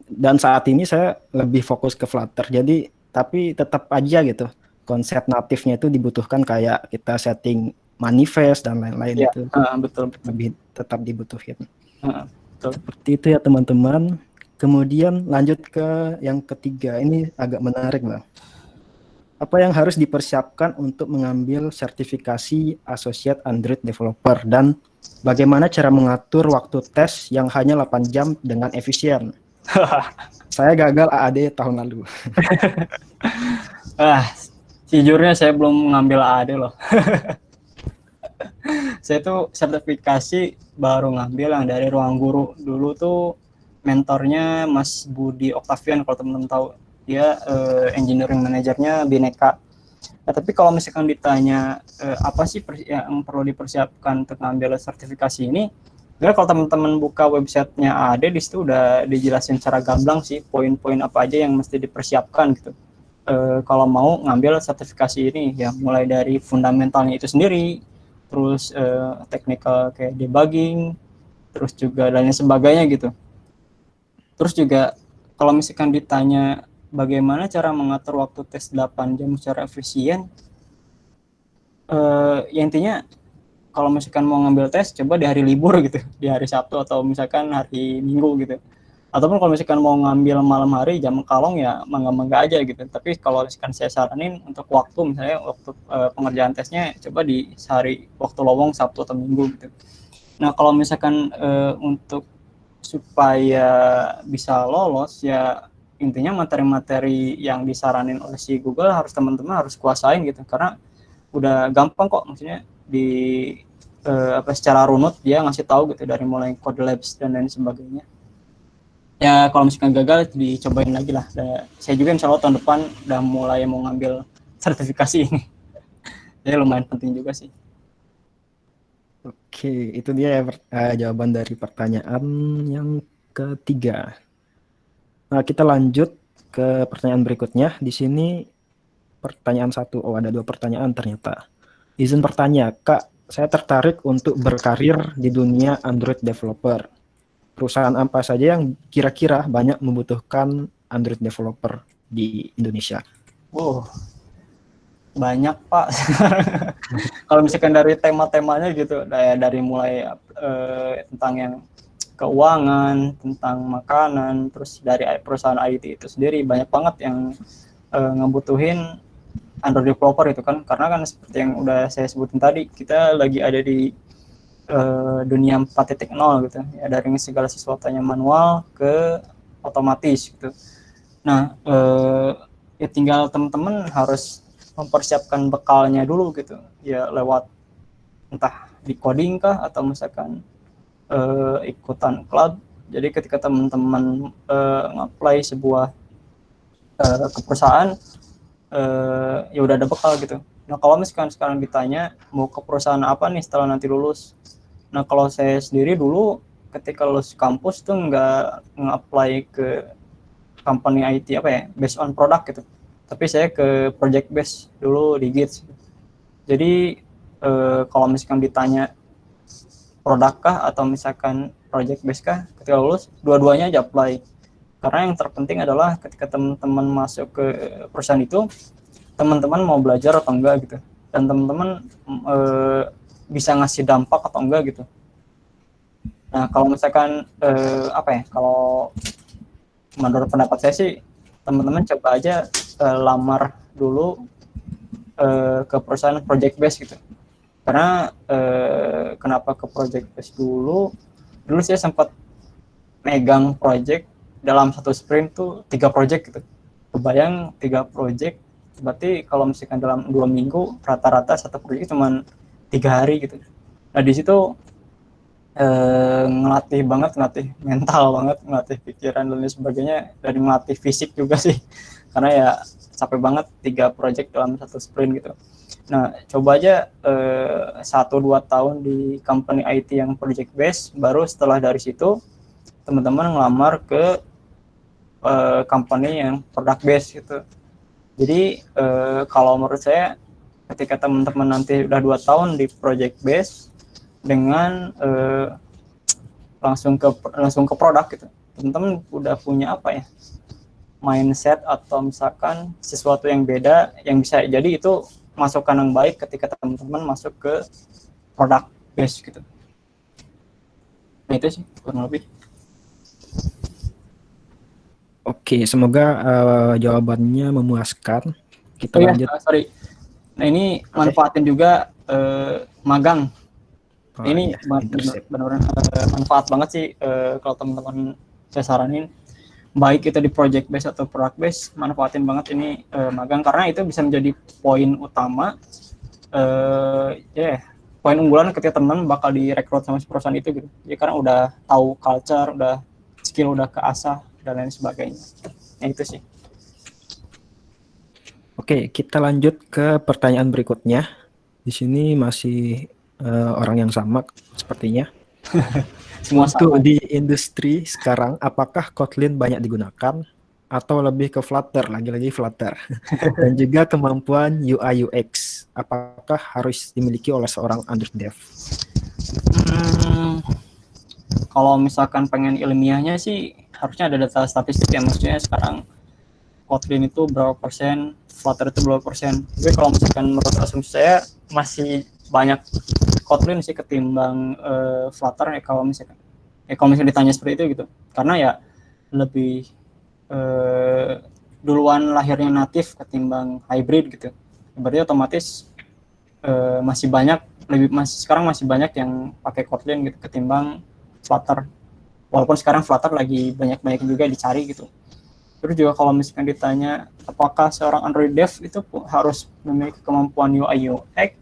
dan saat ini saya lebih fokus ke Flutter. Jadi tapi tetap aja gitu konsep natifnya itu dibutuhkan, kayak kita setting manifest dan lain-lain, itu betul. lebih tetap dibutuhin. Betul. Seperti itu ya teman-teman. Kemudian lanjut ke yang ketiga, ini agak menarik Bang. Apa yang harus dipersiapkan untuk mengambil sertifikasi Associate Android Developer dan bagaimana cara mengatur waktu tes yang hanya 8 jam dengan efisien? Saya gagal AAD tahun lalu. Ah, sejujurnya saya belum ngambil AAD loh. Saya tuh sertifikasi baru ngambil yang dari Ruang Guru. Dulu tuh mentornya Mas Budi Octavian, kalau teman-teman tahu. Dia engineering manajernya Bineka. Nah, tapi kalau misalkan ditanya apa sih yang perlu dipersiapkan untuk ngambil sertifikasi ini, sebenarnya kalau teman-teman buka websitenya AD, di situ udah dijelasin secara gamblang sih poin-poin apa aja yang mesti dipersiapkan gitu. Kalau mau ngambil sertifikasi ini, ya mulai dari fundamentalnya itu sendiri, terus technical kayak debugging, terus juga dan lain sebagainya gitu. Terus juga kalau misalkan ditanya bagaimana cara mengatur waktu tes 8 jam secara efisien, ya intinya kalau misalkan mau ngambil tes coba di hari libur gitu, di hari Sabtu atau misalkan hari Minggu gitu. Ataupun kalau misalkan mau ngambil malam hari jam kalong ya mangga-mangga aja gitu. Tapi kalau misalkan saya saranin untuk waktu, misalnya waktu pengerjaan tesnya coba di hari waktu lowong Sabtu atau Minggu gitu. Nah kalau misalkan untuk supaya bisa lolos ya intinya materi-materi yang disaranin oleh si Google harus teman-teman harus kuasain gitu, karena udah gampang kok, maksudnya di secara runut dia ngasih tahu gitu dari mulai code labs dan lain sebagainya. Ya kalau misalkan gagal dicobain lagi lah. Saya juga insya Allah tahun depan udah mulai mau ngambil sertifikasi ini. Jadi lumayan penting juga sih. Oke, itu dia jawaban dari pertanyaan yang ketiga. Nah, kita lanjut ke pertanyaan berikutnya. Di sini pertanyaan satu. Oh, ada 2 pertanyaan ternyata. Izin bertanya, Kak, saya tertarik untuk berkarir di dunia Android developer. Perusahaan apa saja yang kira-kira banyak membutuhkan Android developer di Indonesia? Wow, banyak Pak. Kalau misalkan dari tema-temanya gitu, dari mulai tentang yang keuangan, tentang makanan, terus dari perusahaan IT itu sendiri banyak banget yang ngebutuhin Android developer itu kan, karena kan seperti yang udah saya sebutin tadi, kita lagi ada di dunia 4.0 gitu ya, dari segala sesuatunya manual ke otomatis gitu. Nah ya tinggal teman-teman harus mempersiapkan bekalnya dulu gitu ya, lewat entah di coding kah atau misalkan ikutan club. Jadi ketika teman-teman nge-apply sebuah ke perusahaan, ya udah ada bekal gitu. Nah kalau misalkan sekarang ditanya mau ke perusahaan apa nih setelah nanti lulus, nah kalau saya sendiri dulu ketika lulus kampus tuh nggak nge-apply ke company IT apa ya based on product gitu, tapi saya ke project base dulu di Gates. Jadi kalau misalkan ditanya produk kah atau misalkan project base kah, ketika lulus dua-duanya aja apply, karena yang terpenting adalah ketika teman-teman masuk ke perusahaan itu, teman-teman mau belajar atau enggak gitu, dan teman-teman bisa ngasih dampak atau enggak gitu. Nah kalau misalkan kalau menurut pendapat saya sih, teman-teman coba aja lamar dulu ke perusahaan project base gitu. Karena kenapa ke project base dulu saya sempat megang project dalam satu sprint tuh 3 project gitu. Kebayang 3 project, berarti kalau misalkan dalam 2 minggu rata-rata satu project cuma 3 hari gitu. Nah di situ ngelatih mental banget, ngelatih pikiran dan lain sebagainya, dan ngelatih fisik juga sih, karena ya capek banget 3 project dalam satu sprint gitu. Nah coba aja 1-2 tahun di company IT yang project base, baru setelah dari situ teman-teman ngelamar ke company yang product base gitu. Jadi kalau menurut saya ketika teman-teman nanti udah 2 tahun di project base dengan langsung ke produk gitu, teman-teman udah punya apa ya, mindset atau misalkan sesuatu yang beda, yang bisa jadi itu masukan yang baik ketika teman-teman masuk ke produk base gitu. Nah itu sih kurang lebih. Oke, semoga jawabannya memuaskan. kita lanjut. Sorry. Nah ini manfaatin juga magang. Ini Iya, internship. benar-benar manfaat banget sih kalau teman-teman saya saranin, baik itu di project base atau product base, manfaatin banget ini magang, karena itu bisa menjadi poin utama, poin unggulan ketika teman bakal direkrut sama si perusahaan itu gitu. Jadi karena udah tahu culture, udah skill udah keasah dan lain sebagainya. Nah itu sih. Oke, kita lanjut ke pertanyaan berikutnya. Di sini masih orang yang sama sepertinya. Semua Untuk sama. di industri sekarang, apakah Kotlin banyak digunakan atau lebih ke Flutter, lagi-lagi Flutter? Dan juga kemampuan UI UX, apakah harus dimiliki oleh seorang Android dev? Kalau misalkan pengen ilmiahnya sih harusnya ada data statistik ya, maksudnya sekarang Kotlin itu berapa persen, Flutter itu berapa persen. Tapi kalau misalkan menurut asumsi saya masih banyak Kotlin sih ketimbang Flutter ya, kalau misalkan ditanya seperti itu gitu. Karena ya lebih duluan lahirnya natif ketimbang hybrid gitu. Berarti otomatis sekarang masih banyak yang pakai Kotlin gitu ketimbang Flutter. Walaupun sekarang Flutter lagi banyak juga dicari gitu. Terus juga kalau misalkan ditanya apakah seorang Android dev itu harus memiliki kemampuan UI UX,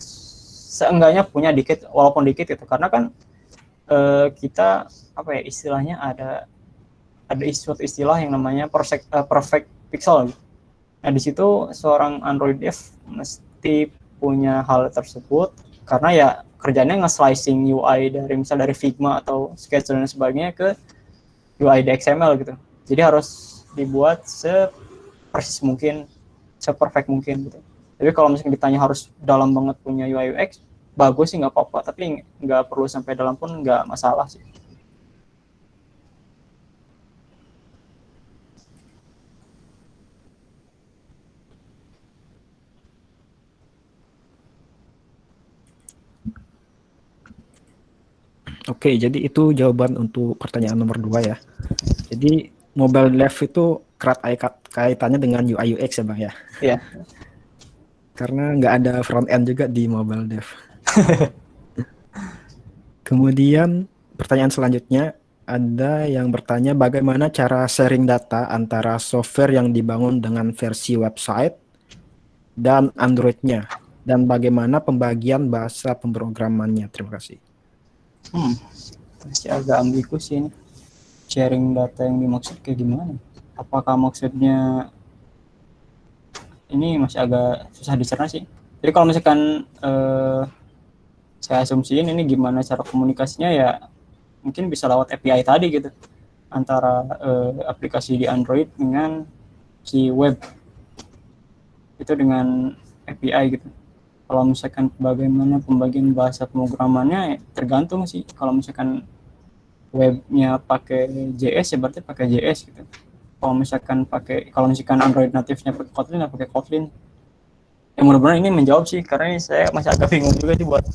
seenggaknya punya dikit, walaupun dikit itu, karena kan kita apa ya istilahnya, ada suatu istilah yang namanya perfect pixel. Nah di situ seorang Android dev mesti punya hal tersebut, karena ya kerjanya nge-slicing UI dari Figma atau Sketch dan sebagainya ke UI di XML gitu. Jadi harus dibuat sepersis mungkin, seperfect mungkin gitu. Tapi kalau misalnya ditanya harus dalam banget punya UI UX, bagus sih nggak apa-apa, tapi nggak perlu sampai dalam pun nggak masalah sih. Oke, jadi itu jawaban untuk pertanyaan nomor 2 ya. Jadi mobile dev itu erat kaitannya dengan UI UX ya Bang ya? Iya. Karena nggak ada front end juga di mobile dev. Kemudian pertanyaan selanjutnya, ada yang bertanya bagaimana cara sharing data antara software yang dibangun dengan versi website dan Android-nya, dan bagaimana pembagian bahasa pemrogramannya. Terima kasih. Masih agak ambigu sih ini. Sharing data yang dimaksud kayak gimana? Apakah maksudnya ini masih agak susah dicerna sih. Jadi kalau misalkan saya asumsiin ini gimana cara komunikasinya, ya mungkin bisa lewat API tadi gitu, antara aplikasi di Android dengan si web itu dengan API gitu. Kalau misalkan bagaimana pembagian bahasa pemrogramannya, ya tergantung sih. Kalau misalkan webnya pakai JS ya berarti pakai JS gitu. Kalau misalkan Android natifnya pakai Kotlin ya pakai Kotlin. Ya mudah-mudahan ini menjawab sih, karena ini saya masih agak bingung juga sih buat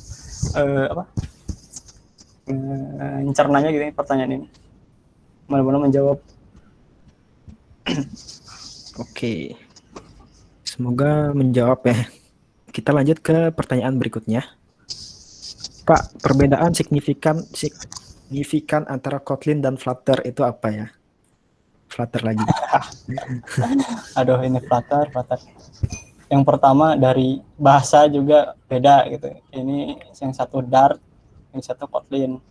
mencernanya gitu pertanyaan ini. Mudah-mudahan menjawab. Oke, semoga menjawab ya. Kita lanjut ke pertanyaan berikutnya. Pak, perbedaan signifikan antara Kotlin dan Flutter itu apa ya? Flutter lagi. Aduh, ini Flutter. Yang pertama dari bahasa juga beda gitu. Ini yang satu Dart, yang satu Kotlin.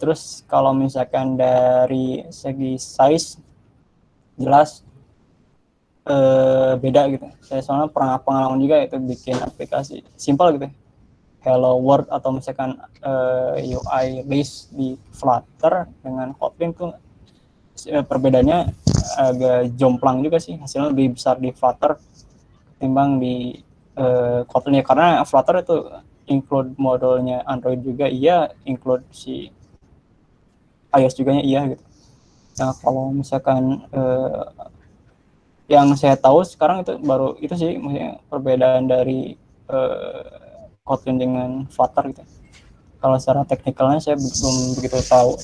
Terus kalau misalkan dari segi size, jelas beda gitu. Saya soalnya pernah pengalaman juga itu bikin aplikasi simpel gitu, Hello World atau misalkan UI base di Flutter dengan Kotlin tuh perbedaannya agak jomplang juga sih. Hasilnya lebih besar di Flutter ketimbang di Kotlin ya, karena Flutter itu include modulnya Android juga iya, include si iOS juga iya gitu. Nah kalau misalkan yang saya tahu sekarang itu baru itu sih, maksudnya perbedaan dari Kotlin dengan Flutter gitu. Kalau secara teknikalnya saya belum begitu tahu.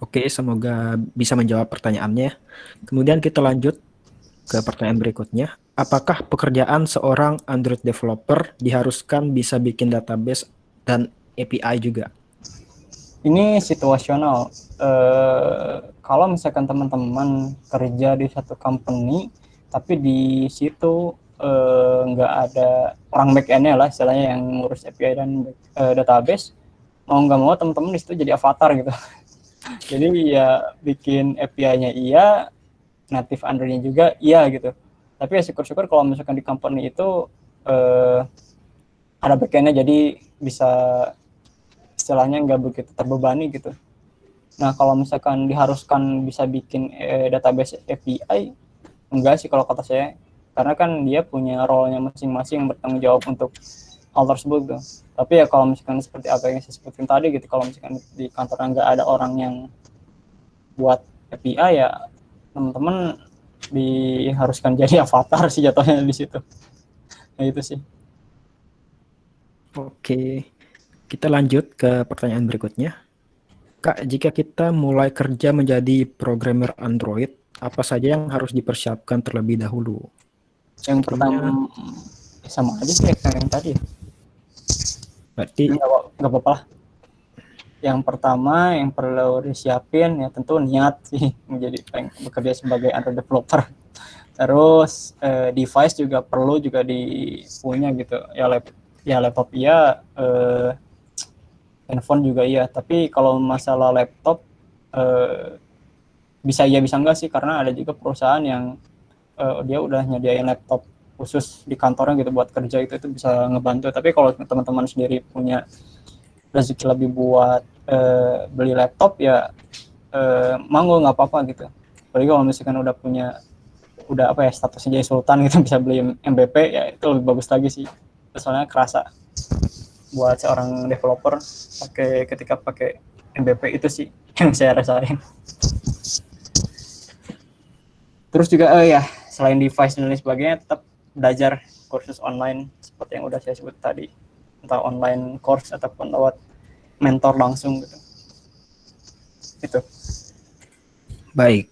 Oke, semoga bisa menjawab pertanyaannya. Kemudian kita lanjut ke pertanyaan berikutnya. Apakah pekerjaan seorang Android developer diharuskan bisa bikin database dan API juga? Ini situasional. Kalau misalkan teman-teman kerja di satu company, tapi di situ nggak ada orang back end-nya lah, istilahnya yang ngurus API dan database, mau nggak mau teman-teman di situ jadi avatar gitu. Jadi ya bikin API-nya iya, native Android-nya juga iya gitu. Tapi ya syukur-syukur kalau misalkan di company itu ada back end-nya, jadi bisa istilahnya nggak begitu terbebani gitu. Nah, kalau misalkan diharuskan bisa bikin database API, enggak sih kalau kata saya. Karena kan dia punya role-nya masing-masing yang bertanggung jawab untuk hal tersebut tuh. Tapi ya kalau misalkan seperti apa yang saya sebutin tadi gitu, kalau misalkan di kantor nggak ada orang yang buat API, ya teman-teman diharuskan jadi avatar sih jatuhnya di situ. Nah itu sih. Oke, kita lanjut ke pertanyaan berikutnya. Kak, jika kita mulai kerja menjadi programmer Android, apa saja yang harus dipersiapkan terlebih dahulu? Yang pertama Sepertinya sama aja sih kayak yang tadi. berarti Nggak apa-apa lah. Yang pertama yang perlu disiapin ya tentu niat sih menjadi bekerja sebagai Android developer. Terus device juga perlu juga dipunya gitu. Ya laptop iya, handphone juga iya. Tapi kalau masalah laptop bisa iya bisa enggak sih, karena ada juga perusahaan yang dia udah nyediain laptop khusus di kantornya gitu buat kerja, itu bisa ngebantu. Tapi kalau teman-teman sendiri punya rezeki lebih buat beli laptop, ya monggo nggak apa-apa gitu. Apalagi kalau misalkan udah apa ya, statusnya jadi sultan gitu, bisa beli MVP, ya itu lebih bagus lagi sih. Soalnya kerasa buat seorang developer ketika pakai MVP itu sih yang saya rasain. Terus juga ya selain device dan lain sebagainya, tetap belajar kursus online seperti yang udah saya sebut tadi, entah online course ataupun lewat mentor langsung gitu. Itu. baik.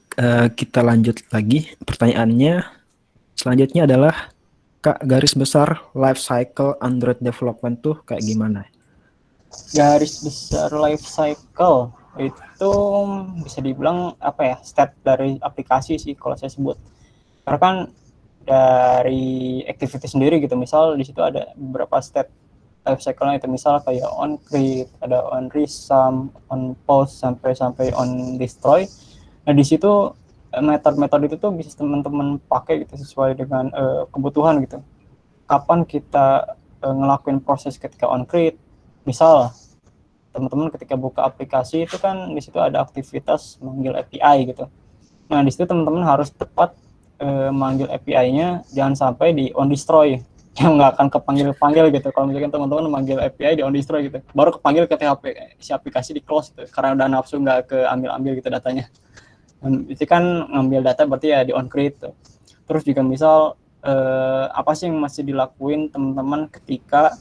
Kita lanjut lagi. Pertanyaannya selanjutnya adalah, Kak, garis besar life cycle Android development tuh kayak gimana? Garis besar life cycle itu bisa dibilang apa ya, step dari aplikasi sih kalau saya sebut. Karena kan dari activity sendiri gitu, misal di situ ada beberapa step life cycle-nya itu, misal kayak on create, ada on resum, on pause, sampai on destroy. Nah di situ metode-metode itu tuh bisa teman-teman pakai gitu sesuai dengan kebutuhan gitu. Kapan kita ngelakuin proses ketika on create, misal teman-teman ketika buka aplikasi itu kan di situ ada aktivitas manggil API gitu. Nah di situ teman-teman harus tepat manggil API-nya, jangan sampai di on destroy yang nggak akan kepanggil-panggil gitu. Kalau misalkan teman-teman manggil API di on destroy gitu, baru kepanggil ketika si aplikasi di close gitu, karena udah nafsu nggak keambil-ambil gitu datanya. Dan itu kan ngambil data berarti ya di on create tuh. Terus juga misal apa sih yang masih dilakuin teman-teman ketika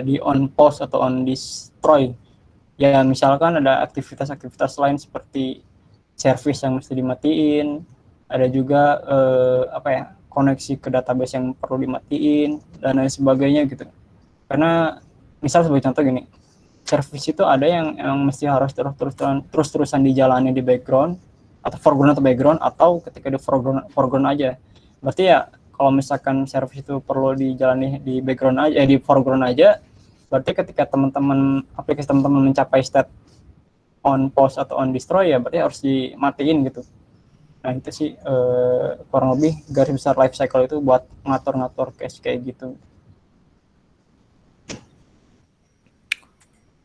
di on pause atau on destroy. Ya misalkan ada aktivitas-aktivitas lain seperti service yang mesti dimatiin, ada juga apa ya, koneksi ke database yang perlu dimatiin dan lain sebagainya gitu. Karena misal sebagai contoh gini, service itu ada yang mesti harus terus-terusan dijalani di background atau foreground atau background, atau ketika di foreground aja. Berarti ya kalau misalkan service itu perlu dijalani di background aja, di foreground aja, berarti ketika teman-teman aplikasi teman-teman mencapai state on pause atau on destroy, ya berarti harus dimatiin gitu. Nah itu sih kurang lebih garis besar life cycle itu buat ngatur-ngatur case kayak gitu.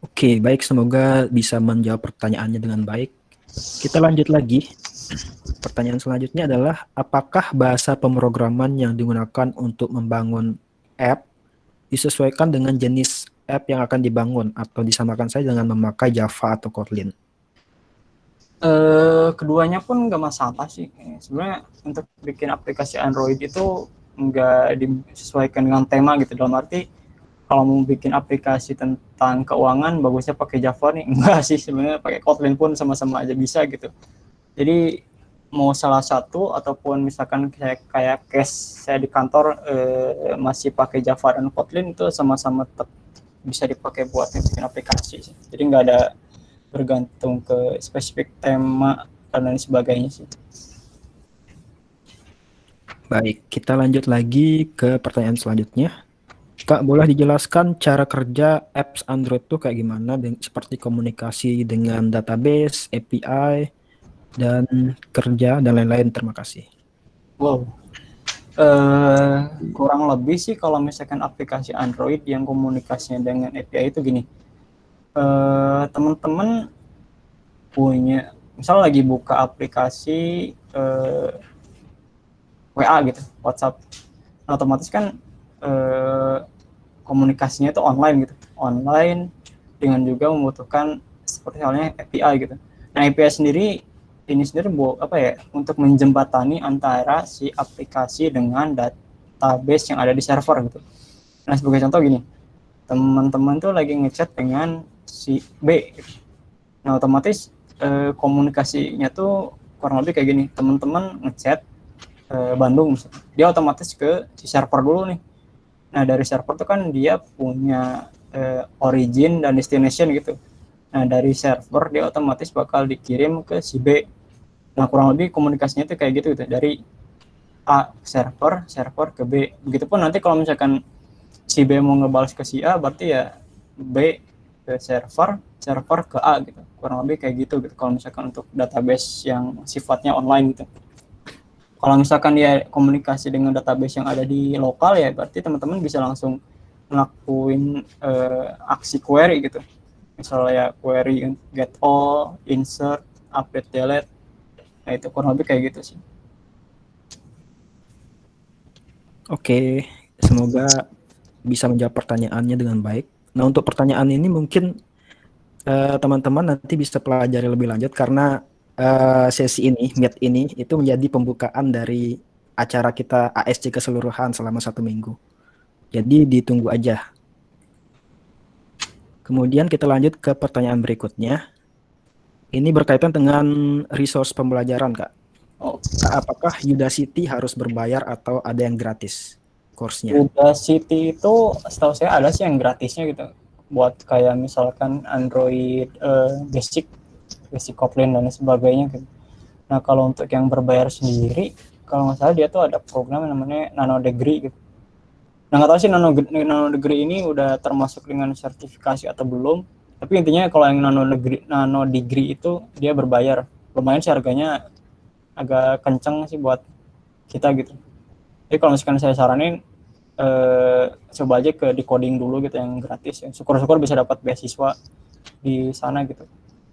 Oke, baik. Semoga bisa menjawab pertanyaannya dengan baik. Kita lanjut lagi. Pertanyaan selanjutnya adalah, apakah bahasa pemrograman yang digunakan untuk membangun app disesuaikan dengan jenis app yang akan dibangun atau disamakan saja dengan memakai Java atau Kotlin? Keduanya pun nggak masalah sih. Sebenarnya untuk bikin aplikasi Android itu nggak disesuaikan dengan tema gitu. Dalam arti kalau mau bikin aplikasi tentang keuangan bagusnya pakai Java nih. Enggak sih, sebenarnya pakai Kotlin pun sama-sama aja bisa gitu. Jadi mau salah satu ataupun misalkan kayak case saya di kantor masih pakai Java dan Kotlin, itu sama-sama tetap bisa dipakai buat bikin aplikasi sih. Jadi nggak ada bergantung ke spesifik tema dan lain sebagainya sih. Baik, kita lanjut lagi ke pertanyaan selanjutnya. Kak, boleh dijelaskan cara kerja apps Android tuh kayak gimana, seperti komunikasi dengan database, API, dan kerja, dan lain-lain. Terima kasih. Wow. Kurang lebih sih kalau misalkan aplikasi Android yang komunikasinya dengan API itu gini. Teman-teman punya, misal lagi buka aplikasi WA gitu, WhatsApp, otomatis kan komunikasinya itu online gitu, online dengan juga membutuhkan seperti halnya API gitu. Nah, API sendiri ini sendiri apa ya, untuk menjembatani antara si aplikasi dengan database yang ada di server gitu. Nah, sebagai contoh gini, teman-teman tuh lagi ngechat dengan si B gitu. Nah, otomatis komunikasinya tuh kurang lebih kayak gini, teman-teman ngechat Bandung misalnya, dia otomatis ke si server dulu nih. Nah, dari server tuh kan dia punya origin dan destination gitu. Nah, dari server dia otomatis bakal dikirim ke si B. Nah, kurang lebih komunikasinya tuh kayak gitu, dari A server, server ke B. Begitupun nanti kalau misalkan si B mau ngebalas ke si A, berarti ya B ke server, server ke A gitu. Kurang lebih kayak gitu kalau misalkan untuk database yang sifatnya online gitu. Kalau misalkan dia komunikasi dengan database yang ada di lokal, ya berarti teman-teman bisa langsung ngelakuin aksi query gitu. Misalnya query get all, insert, update, delete. Nah, itu kurang lebih kayak gitu sih. Oke, semoga bisa menjawab pertanyaannya dengan baik. Nah, untuk pertanyaan ini mungkin teman-teman nanti bisa pelajari lebih lanjut, karena sesi ini, meet ini, itu menjadi pembukaan dari acara kita ASC keseluruhan selama 1 minggu. Jadi ditunggu aja. Kemudian kita lanjut ke pertanyaan berikutnya. Ini berkaitan dengan resource pembelajaran, Kak. Oh, Kak, apakah Udacity harus berbayar atau ada yang gratis course-nya? Udacity itu setahu saya ada sih yang gratisnya gitu. Buat kayak misalkan Android basic, basic Kotlin dan sebagainya gitu. Nah, kalau untuk yang berbayar sendiri, kalau nggak salah dia tuh ada program yang namanya Nano Degree gitu. Nah, nggak tahu sih Nano Degree ini udah termasuk dengan sertifikasi atau belum. Tapi intinya kalau yang Nano Degree itu dia berbayar. Lumayan sih harganya, agak kenceng sih buat kita gitu. Jadi kalau misalkan saya saranin coba aja ke decoding dulu gitu yang gratis ya. Syukur-syukur bisa dapat beasiswa di sana gitu.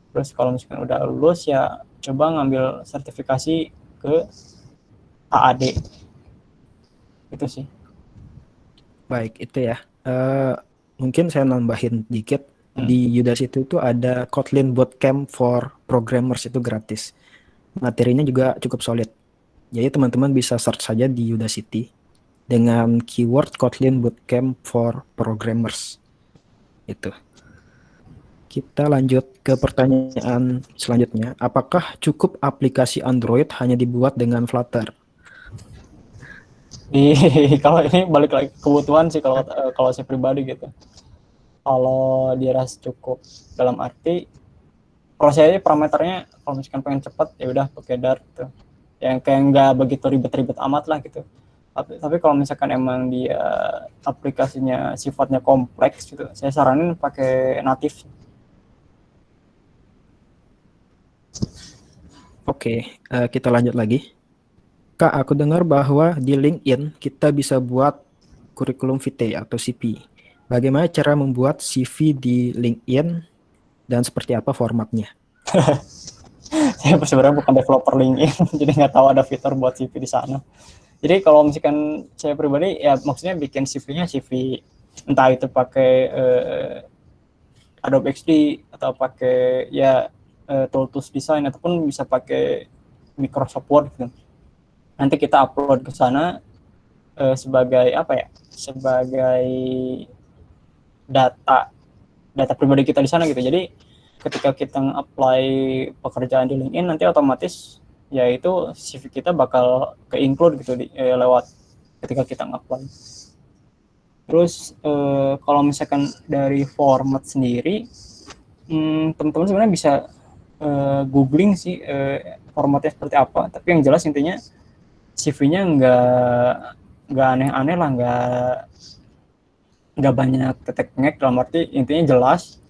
Terus kalau misalkan udah lulus ya coba ngambil sertifikasi ke AAD. Itu sih. Baik, itu ya. Mungkin saya nambahin dikit. Di Udacity itu ada Kotlin Bootcamp for Programmers, itu gratis. Materinya juga cukup solid. Jadi teman-teman bisa search saja di Udacity dengan keyword Kotlin Bootcamp for Programmers. Itu. Kita lanjut ke pertanyaan selanjutnya. Apakah cukup aplikasi Android hanya dibuat dengan Flutter? Kalau ini balik lagi kebutuhan sih, kalau saya pribadi gitu. Kalau dirasa cukup dalam arti, kalau saya parameternya kalau misalkan pengen cepat ya udah pakai Dart gitu. Yang kayak nggak begitu ribet-ribet amat lah gitu. Tapi kalau misalkan emang dia aplikasinya sifatnya kompleks gitu, saya saranin pakai native. Oke, kita lanjut lagi. Kak, aku dengar bahwa di LinkedIn kita bisa buat kurikulum vitae atau CV. Bagaimana cara membuat CV di LinkedIn dan seperti apa formatnya? Saya sebenarnya bukan developer LinkedIn, jadi nggak tahu ada fitur buat CV di sana. Jadi kalau misalkan saya pribadi ya maksudnya bikin CV-nya CV entah itu pakai Adobe XD atau pakai ya Tools Design ataupun bisa pakai Microsoft Word gitu. Nanti kita upload ke sana sebagai apa ya? Sebagai data pribadi kita di sana gitu. Jadi ketika kita nge-apply pekerjaan di LinkedIn, nanti otomatis ya itu CV kita bakal ke-include gitu lewat ketika kita nge-apply. Terus kalau misalkan dari format sendiri, teman-teman sebenarnya bisa googling sih formatnya seperti apa. Tapi yang jelas intinya CV-nya nggak aneh-aneh lah, nggak banyak tetek-tek, dalam arti intinya jelas,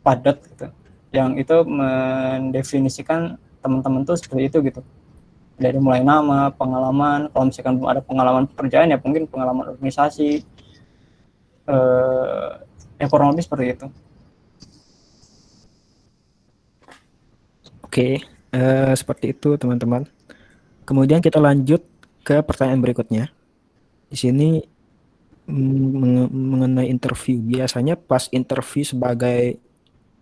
padat gitu. Yang itu mendefinisikan teman-teman tuh seperti itu gitu. Dari mulai nama, pengalaman, kalau misalkan belum ada pengalaman pekerjaan ya mungkin pengalaman organisasi, ya kurang lebih seperti itu. Oke, seperti itu teman-teman. Kemudian kita lanjut ke pertanyaan berikutnya. Di sini mengenai interview. Biasanya pas interview sebagai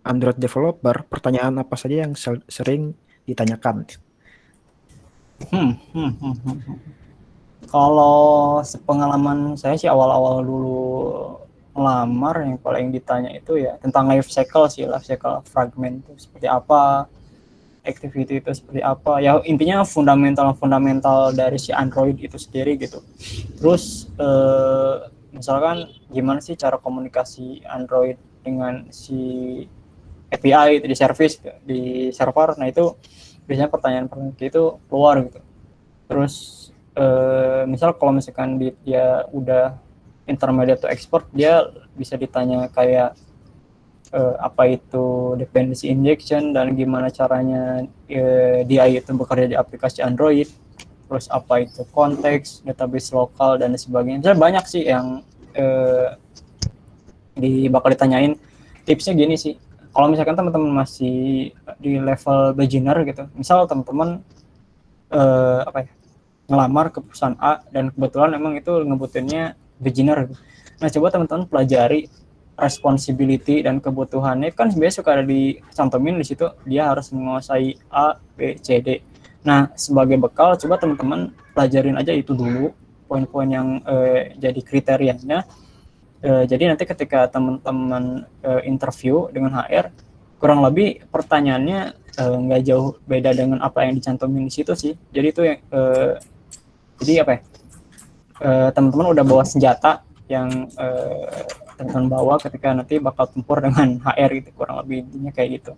Android developer, pertanyaan apa saja yang sering ditanyakan? Kalau sepengalaman saya sih awal-awal dulu melamar, yang paling ditanya itu ya tentang life cycle sih, life cycle fragment itu seperti apa, activity itu seperti apa, ya intinya fundamental dari si Android itu sendiri gitu. Terus misalkan gimana sih cara komunikasi Android dengan si API itu di service di server, nah itu biasanya pertanyaan itu keluar gitu. Terus misal kalau misalkan dia udah intermediate to expert, dia bisa ditanya kayak apa itu dependency injection dan gimana caranya dia itu bekerja di aplikasi Android, terus apa itu konteks, database lokal dan sebagainya. Jadi banyak sih yang bakal ditanyain. Tipsnya gini sih, kalau misalkan teman-teman masih di level beginner gitu, misal teman-teman apa ya, ngelamar ke perusahaan A dan kebetulan emang itu ngebutinnya beginner. Nah, coba teman-teman pelajari responsibility dan kebutuhannya, kan sebenarnya suka ada dicantumin di situ, dia harus menguasai A, B, C, D. Nah, sebagai bekal coba teman-teman pelajarin aja itu dulu, poin-poin yang jadi kriterianya. Jadi nanti ketika teman-teman interview dengan HR, kurang lebih pertanyaannya nggak jauh beda dengan apa yang dicantumin di situ sih. Jadi itu yang jadi apa ya, teman-teman udah bawa senjata yang teman-teman bawa ketika nanti bakal tempur dengan HR gitu, kurang lebih intinya kayak gitu.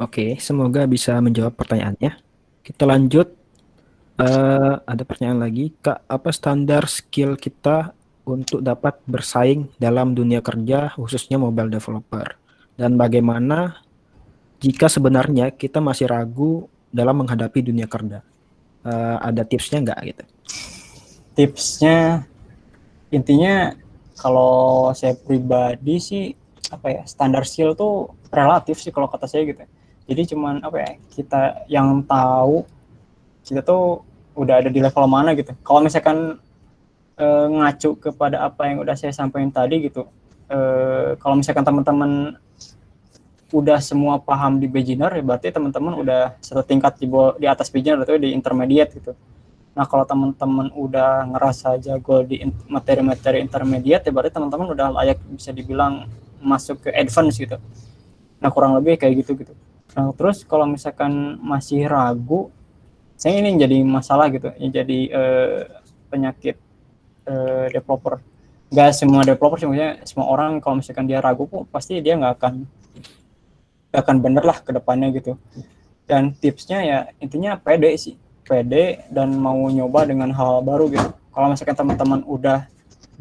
Oke, semoga bisa menjawab pertanyaannya. Kita lanjut. Ada pertanyaan lagi, Kak, apa standar skill kita untuk dapat bersaing dalam dunia kerja, khususnya mobile developer? Dan bagaimana jika sebenarnya kita masih ragu dalam menghadapi dunia kerja? Ada tipsnya nggak gitu? Tipsnya intinya kalau saya pribadi sih apa ya, standar skill tuh relatif sih kalau kata saya gitu. Jadi cuman apa ya, kita yang tahu kita tuh udah ada di level mana gitu. Kalau misalkan ngacu kepada apa yang udah saya sampaikan tadi gitu, kalau misalkan teman-teman udah semua paham di beginner, ya berarti teman-teman udah satu tingkat di atas beginner atau di intermediate gitu. Nah, kalau teman-teman udah ngerasa jago di materi-materi intermediate, ya berarti teman-teman udah layak bisa dibilang masuk ke advance gitu. Nah, kurang lebih kayak gitu gitu. Nah, terus kalau misalkan masih ragu, saya ini jadi masalah gitu, ya jadi penyakit developer. Gak semua developer, sebenarnya semua orang kalau misalkan dia ragu, pasti dia nggak akan bener lah ke depannya gitu. Dan tipsnya ya intinya pede sih, pede dan mau nyoba dengan hal baru gitu. Kalau misalkan teman-teman udah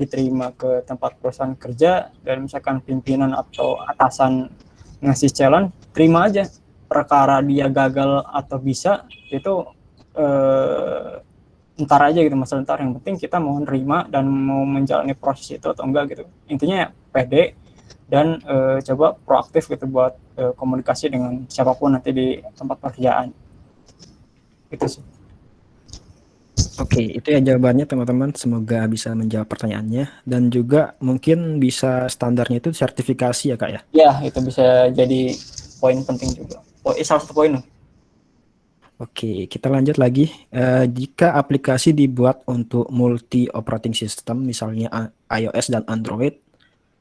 diterima ke tempat perusahaan kerja dan misalkan pimpinan atau atasan ngasih challenge, terima aja. Perkara dia gagal atau bisa itu ntar aja gitu, masalah ntar. Yang penting kita mau nerima dan mau menjalani proses itu atau enggak gitu. Intinya ya pede dan coba proaktif gitu buat komunikasi dengan siapapun nanti di tempat pekerjaan. Itu sih. Oke, itu ya jawabannya teman-teman. Semoga bisa menjawab pertanyaannya dan juga mungkin bisa standarnya itu sertifikasi ya Kak ya. Ya, itu bisa jadi poin penting juga. Salah satu poin. Oke, kita lanjut lagi. Jika aplikasi dibuat untuk multi operating system, misalnya iOS dan Android,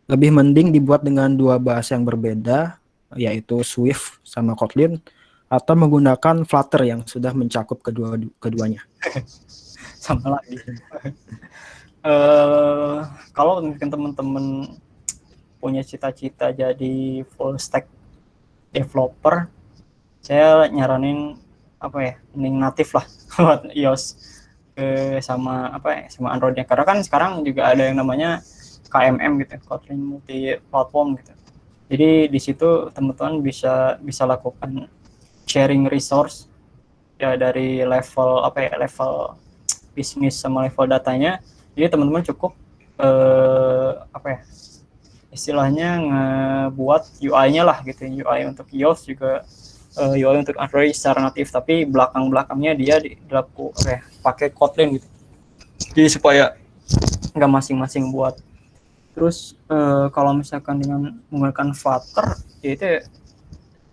lebih mending dibuat dengan dua bahasa yang berbeda, yaitu Swift sama Kotlin, atau menggunakan Flutter yang sudah mencakup keduanya. Sama lagi. Kalau mungkin teman-teman punya cita-cita jadi full stack developer, saya nyaranin apa ya, mending natif lah buat iOS sama apa ya, sama Androidnya, karena kan sekarang juga ada yang namanya KMM gitu, Kotlin multi platform gitu. Jadi di situ teman-teman bisa lakukan sharing resource ya, dari level apa ya, level bisnis sama level datanya. Jadi teman-teman cukup apa ya, istilahnya ngebuat UI-nya lah gitu, UI untuk iOS juga, UI untuk Android secara natif, tapi belakangnya dia pakai Kotlin gitu. Jadi supaya nggak masing-masing buat. Terus kalau misalkan dengan menggunakan Flutter, ya itu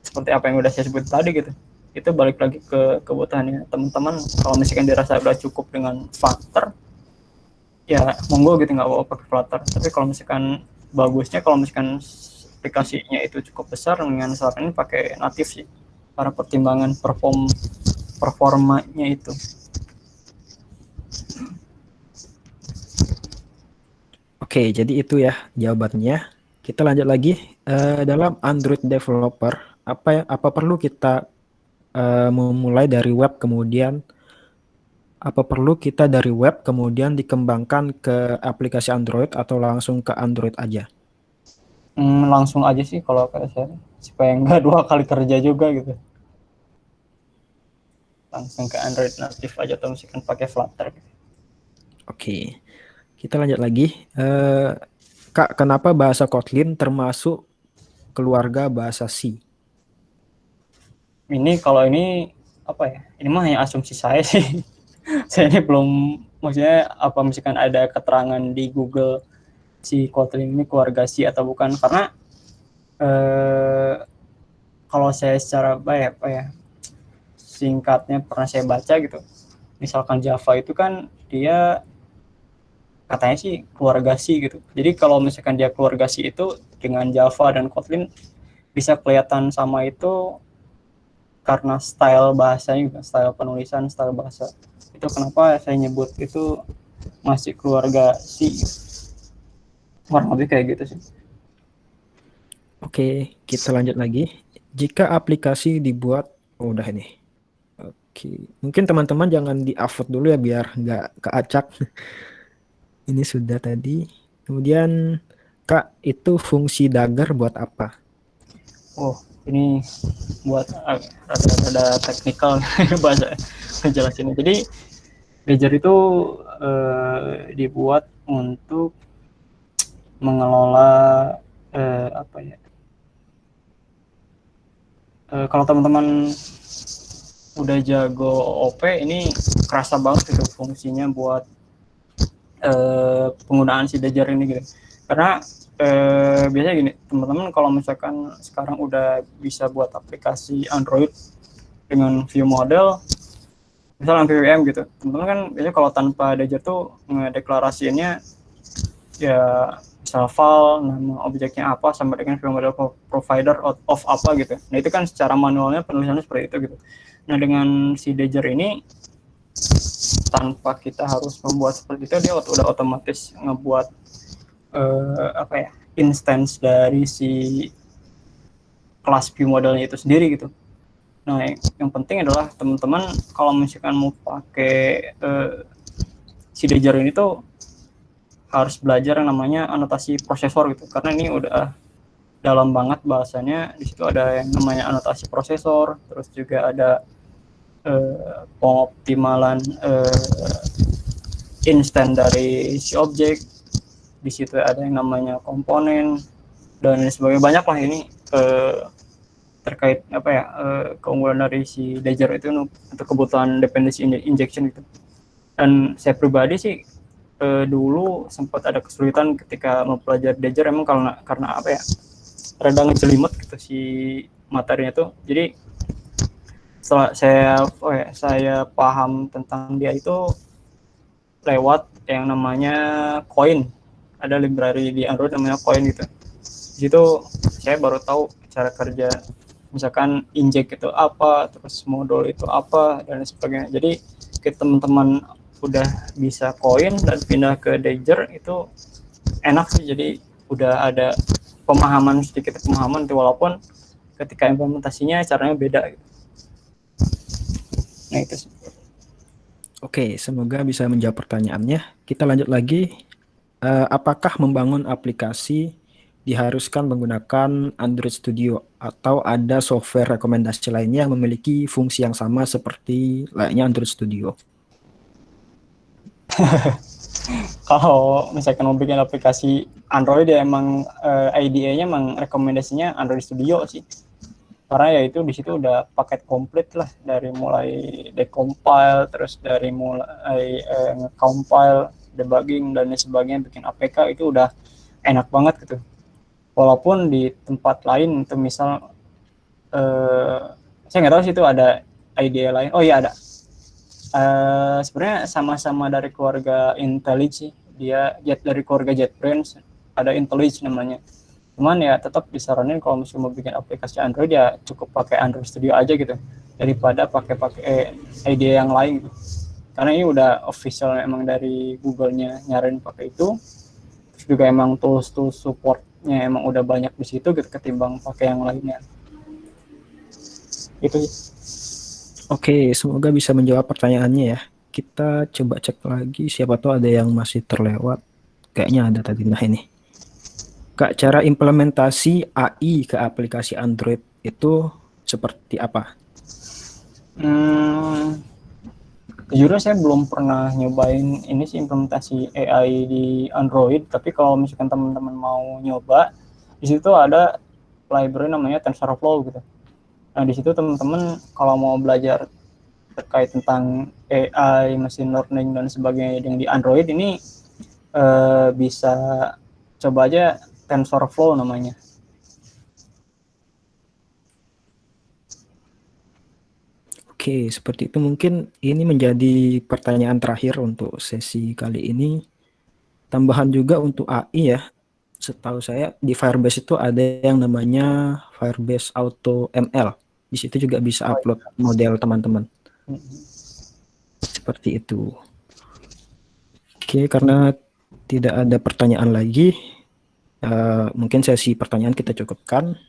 seperti apa yang udah saya sebut tadi gitu. Itu balik lagi ke kebutuhannya teman-teman. Kalau misalkan dirasa udah cukup dengan Flutter, ya monggo gitu, nggak apa-apa pakai Flutter. Tapi kalau misalkan bagusnya, kalau misalkan aplikasinya itu cukup besar, dengan saat ini pakai natif sih, para pertimbangan performanya itu. Oke, jadi itu ya jawabannya. Kita lanjut lagi. Dalam Android developer, apa perlu kita memulai dari web, kemudian apa perlu kita dari web kemudian dikembangkan ke aplikasi Android, atau langsung ke Android aja? Langsung aja sih kalau kata saya, supaya nggak dua kali kerja juga gitu. Langsung ke Android natif aja, atau misalkan pakai Flutter gitu. Oke, kita lanjut lagi. Kak, kenapa bahasa Kotlin termasuk keluarga bahasa C? Ini kalau ini apa ya, ini mah hanya asumsi saya sih. Saya ini belum, maksudnya apa misalkan ada keterangan di Google si Kotlin ini keluarga C atau bukan, karena kalau saya secara apa ya, singkatnya pernah saya baca gitu, misalkan Java itu kan dia katanya sih keluarga C gitu. Jadi kalau misalkan dia keluarga C itu, dengan Java dan Kotlin bisa kelihatan sama itu karena style bahasanya, style penulisan, style bahasa. Itu kenapa saya nyebut itu masih keluarga C. Kurang lebih kayak gitu sih. Oke, kita lanjut lagi. Jika aplikasi dibuat, udah ini. Oke, mungkin teman-teman jangan di-upload dulu ya biar nggak keacak. Ini sudah tadi. Kemudian, Kak, itu fungsi dagger buat apa? Oh, ini buat rada-rada teknikal bahasa penjelasannya. Jadi ledger itu dibuat untuk mengelola apa ya? Kalau teman-teman udah jago OP, ini kerasa banget itu fungsinya buat penggunaan si ledger ini gitu. Karena biasanya gini, teman-teman kalau misalkan sekarang udah bisa buat aplikasi Android dengan view model, misalnya NPWM gitu, teman-teman kan biasanya kalau tanpa ledger tuh ngedeklarasiinnya ya, misal file, nama objeknya apa, sama dengan view model provider of apa gitu. Nah itu kan secara manualnya penulisannya seperti itu gitu. Nah dengan si ledger ini, tanpa kita harus membuat seperti itu, dia udah otomatis ngebuat apa ya, instance dari si kelas view modelnya itu sendiri gitu. Nah yang penting adalah teman-teman kalau misalkan mau pakai si ledger ini tuh harus belajar yang namanya anotasi prosesor gitu, karena ini udah dalam banget bahasanya. Di situ ada yang namanya anotasi prosesor, terus juga ada pengoptimalan instan dari si objek. Di situ ada yang namanya komponen dan sebagainya, banyak lah ini terkait apa ya, keunggulan dari si ledger itu untuk kebutuhan dependency injection gitu. Dan saya pribadi sih dulu sempat ada kesulitan ketika mempelajari ledger, emang karena apa ya, rada ngejelimet gitu si materinya tuh. Jadi setelah saya paham tentang dia itu lewat yang namanya Coin. Ada library di Android namanya Coin gitu. Di situ saya baru tahu cara kerja, misalkan inject itu apa, terus modul itu apa, dan sebagainya. Jadi ke teman-teman udah bisa Coin dan pindah ke Dagger itu enak sih. Jadi udah ada sedikit pemahaman, walaupun ketika implementasinya caranya beda. Nah itu sih. Oke, semoga bisa menjawab pertanyaannya. Kita lanjut lagi. Apakah membangun aplikasi diharuskan menggunakan Android Studio atau ada software rekomendasi lainnya yang memiliki fungsi yang sama seperti layaknya Android Studio? Kalau misalkan mau bikin aplikasi Android ya emang IDE-nya emang rekomendasinya Android Studio sih. Karena ya itu di situ udah paket komplit lah, dari mulai decompile, terus dari mulai nge-compile, debugging dan sebagainya, bikin APK itu udah enak banget gitu. Walaupun di tempat lain itu misal saya nggak tahu sih itu ada IDE lain. Oh iya ada. Sebenarnya sama-sama dari keluarga IntelliJ sih. Dia dari keluarga JetBrains, ada IntelliJ namanya. Cuman ya tetap disaranin kalau misalnya mau bikin aplikasi Android ya cukup pakai Android Studio aja gitu, daripada pakai IDE yang lain gitu. Karena ini udah official emang dari Google-nya nyaranin pakai itu. Terus juga emang tools supportnya emang udah banyak di situ gitu ketimbang pakai yang lainnya. Itu sih. Oke, semoga bisa menjawab pertanyaannya ya. Kita coba cek lagi, siapa tahu ada yang masih terlewat. Kayaknya ada tadi. Nah ini. Kak, cara implementasi AI ke aplikasi Android itu seperti apa? Jujur saya belum pernah nyobain ini sih, implementasi AI di Android, tapi kalau misalkan teman-teman mau nyoba, di situ ada library namanya TensorFlow gitu. Nah, di situ teman-teman kalau mau belajar terkait tentang AI, machine learning dan sebagainya yang di Android ini bisa coba aja TensorFlow namanya. Oke, seperti itu. Mungkin ini menjadi pertanyaan terakhir untuk sesi kali ini. Tambahan juga untuk AI ya. Setahu saya di Firebase itu ada yang namanya Firebase Auto ML. Di situ juga bisa upload model teman-teman. Seperti itu. Oke, karena tidak ada pertanyaan lagi, mungkin sesi pertanyaan kita cukupkan.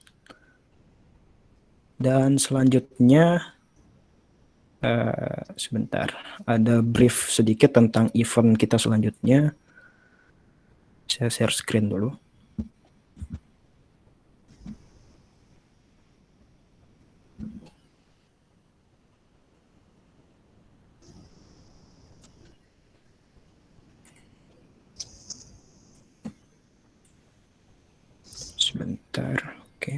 Dan selanjutnya, sebentar, ada brief sedikit tentang event kita selanjutnya. Saya share screen dulu. Sebentar, oke.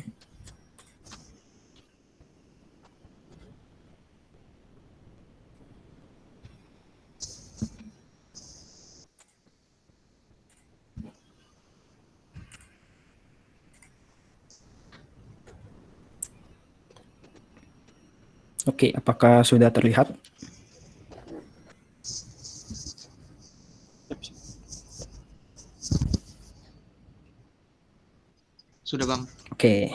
Oke, apakah sudah terlihat? Sudah, Bang. Oke,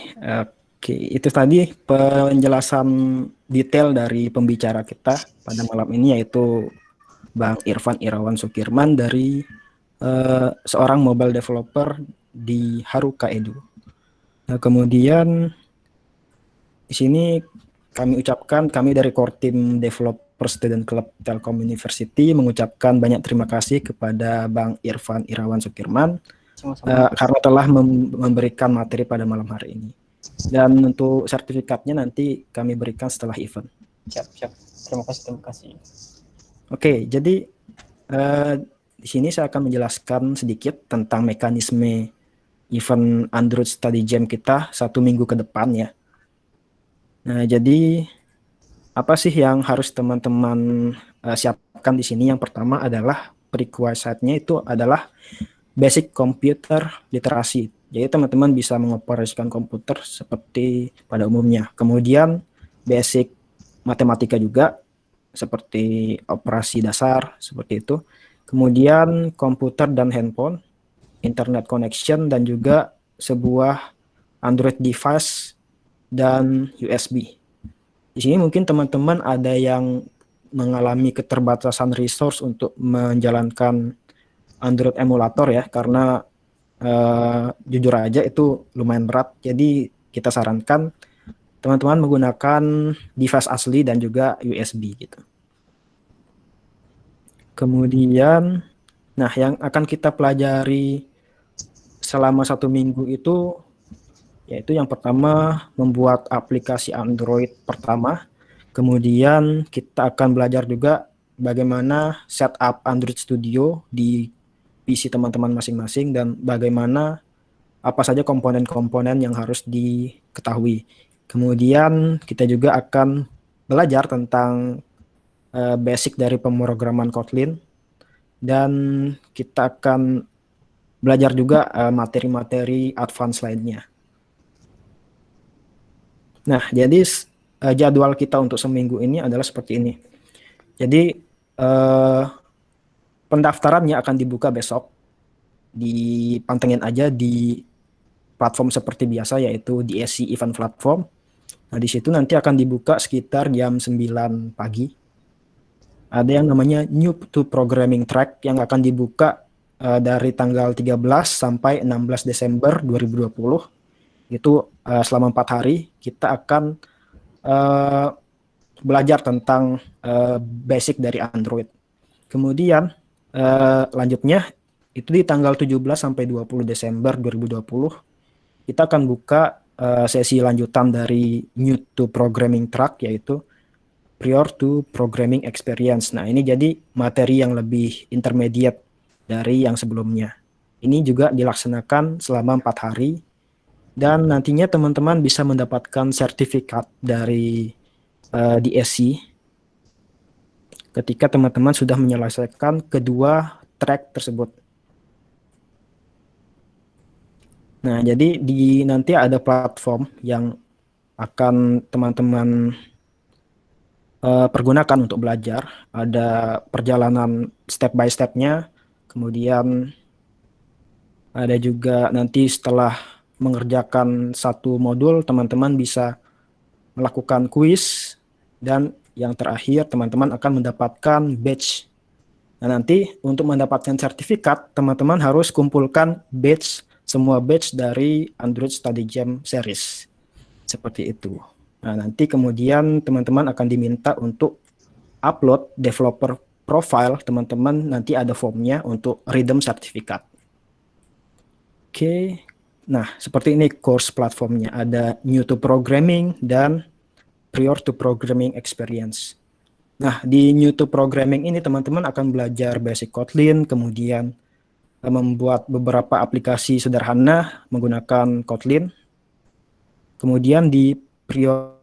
itu tadi penjelasan detail dari pembicara kita pada malam ini, yaitu Bang Irfan Irawan Sukirman dari seorang mobile developer di Haruka Edu. Nah, kemudian di sini kami dari core team developer student club Telkom University mengucapkan banyak terima kasih kepada Bang Irfan Irawan Sukirman karena telah memberikan materi pada malam hari ini. Dan untuk sertifikatnya nanti kami berikan setelah event. Siap. Terima kasih. Oke, jadi di sini saya akan menjelaskan sedikit tentang mekanisme event Android Study Jam kita 1 minggu ke depan ya. Nah, jadi apa sih yang harus teman-teman siapkan di sini? Yang pertama adalah prerequisite-nya itu adalah basic computer literasi. Jadi teman-teman bisa mengoperasikan komputer seperti pada umumnya. Kemudian basic matematika juga, seperti operasi dasar, seperti itu. Kemudian komputer dan handphone, internet connection, dan juga sebuah Android device dan USB. Di sini mungkin teman-teman ada yang mengalami keterbatasan resource untuk menjalankan Android emulator ya, karena jujur aja itu lumayan berat. Jadi kita sarankan teman-teman menggunakan device asli dan juga USB gitu. Kemudian, nah yang akan kita pelajari selama 1 minggu itu, yaitu yang pertama membuat aplikasi Android pertama. Kemudian kita akan belajar juga bagaimana setup Android Studio di PC teman-teman masing-masing dan bagaimana apa saja komponen-komponen yang harus diketahui. Kemudian kita juga akan belajar tentang basic dari pemrograman Kotlin dan kita akan belajar juga materi-materi advance lainnya. Nah, jadi jadwal kita untuk seminggu ini adalah seperti ini. Jadi pendaftarannya akan dibuka besok. Dipantengin aja di platform seperti biasa, yaitu di SC Event Platform. Nah, di situ nanti akan dibuka sekitar jam 9 pagi. Ada yang namanya New to Programming Track yang akan dibuka dari tanggal 13 sampai 16 Desember 2020. Itu selama 4 hari kita akan belajar tentang basic dari Android. Kemudian lanjutnya itu di tanggal 17 sampai 20 Desember 2020 kita akan buka sesi lanjutan dari New to Programming Track, yaitu Prior to Programming Experience. Nah, ini jadi materi yang lebih intermediate dari yang sebelumnya. Ini juga dilaksanakan selama 4 hari dan nantinya teman-teman bisa mendapatkan sertifikat dari DSC ketika teman-teman sudah menyelesaikan kedua track tersebut. Nah, jadi nanti ada platform yang akan teman-teman pergunakan untuk belajar. Ada perjalanan step by step-nya, kemudian ada juga nanti setelah mengerjakan satu modul, teman-teman bisa melakukan kuis, dan yang terakhir teman-teman akan mendapatkan badge. Nah, nanti untuk mendapatkan sertifikat, teman-teman harus kumpulkan badge, semua badge dari Android Study Jam series. Seperti itu. Nah, nanti kemudian teman-teman akan diminta untuk upload developer profile teman-teman, nanti ada formnya untuk redeem sertifikat. Oke, nah seperti ini course platformnya, ada New to Programming dan Prior to Programming Experience. Nah, di New to Programming ini teman-teman akan belajar basic Kotlin, kemudian membuat beberapa aplikasi sederhana menggunakan Kotlin. Kemudian di Prior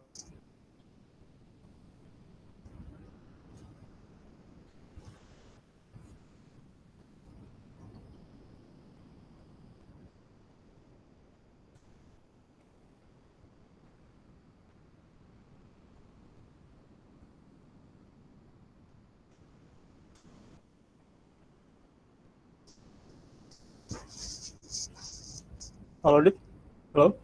Halo, Dit. Halo.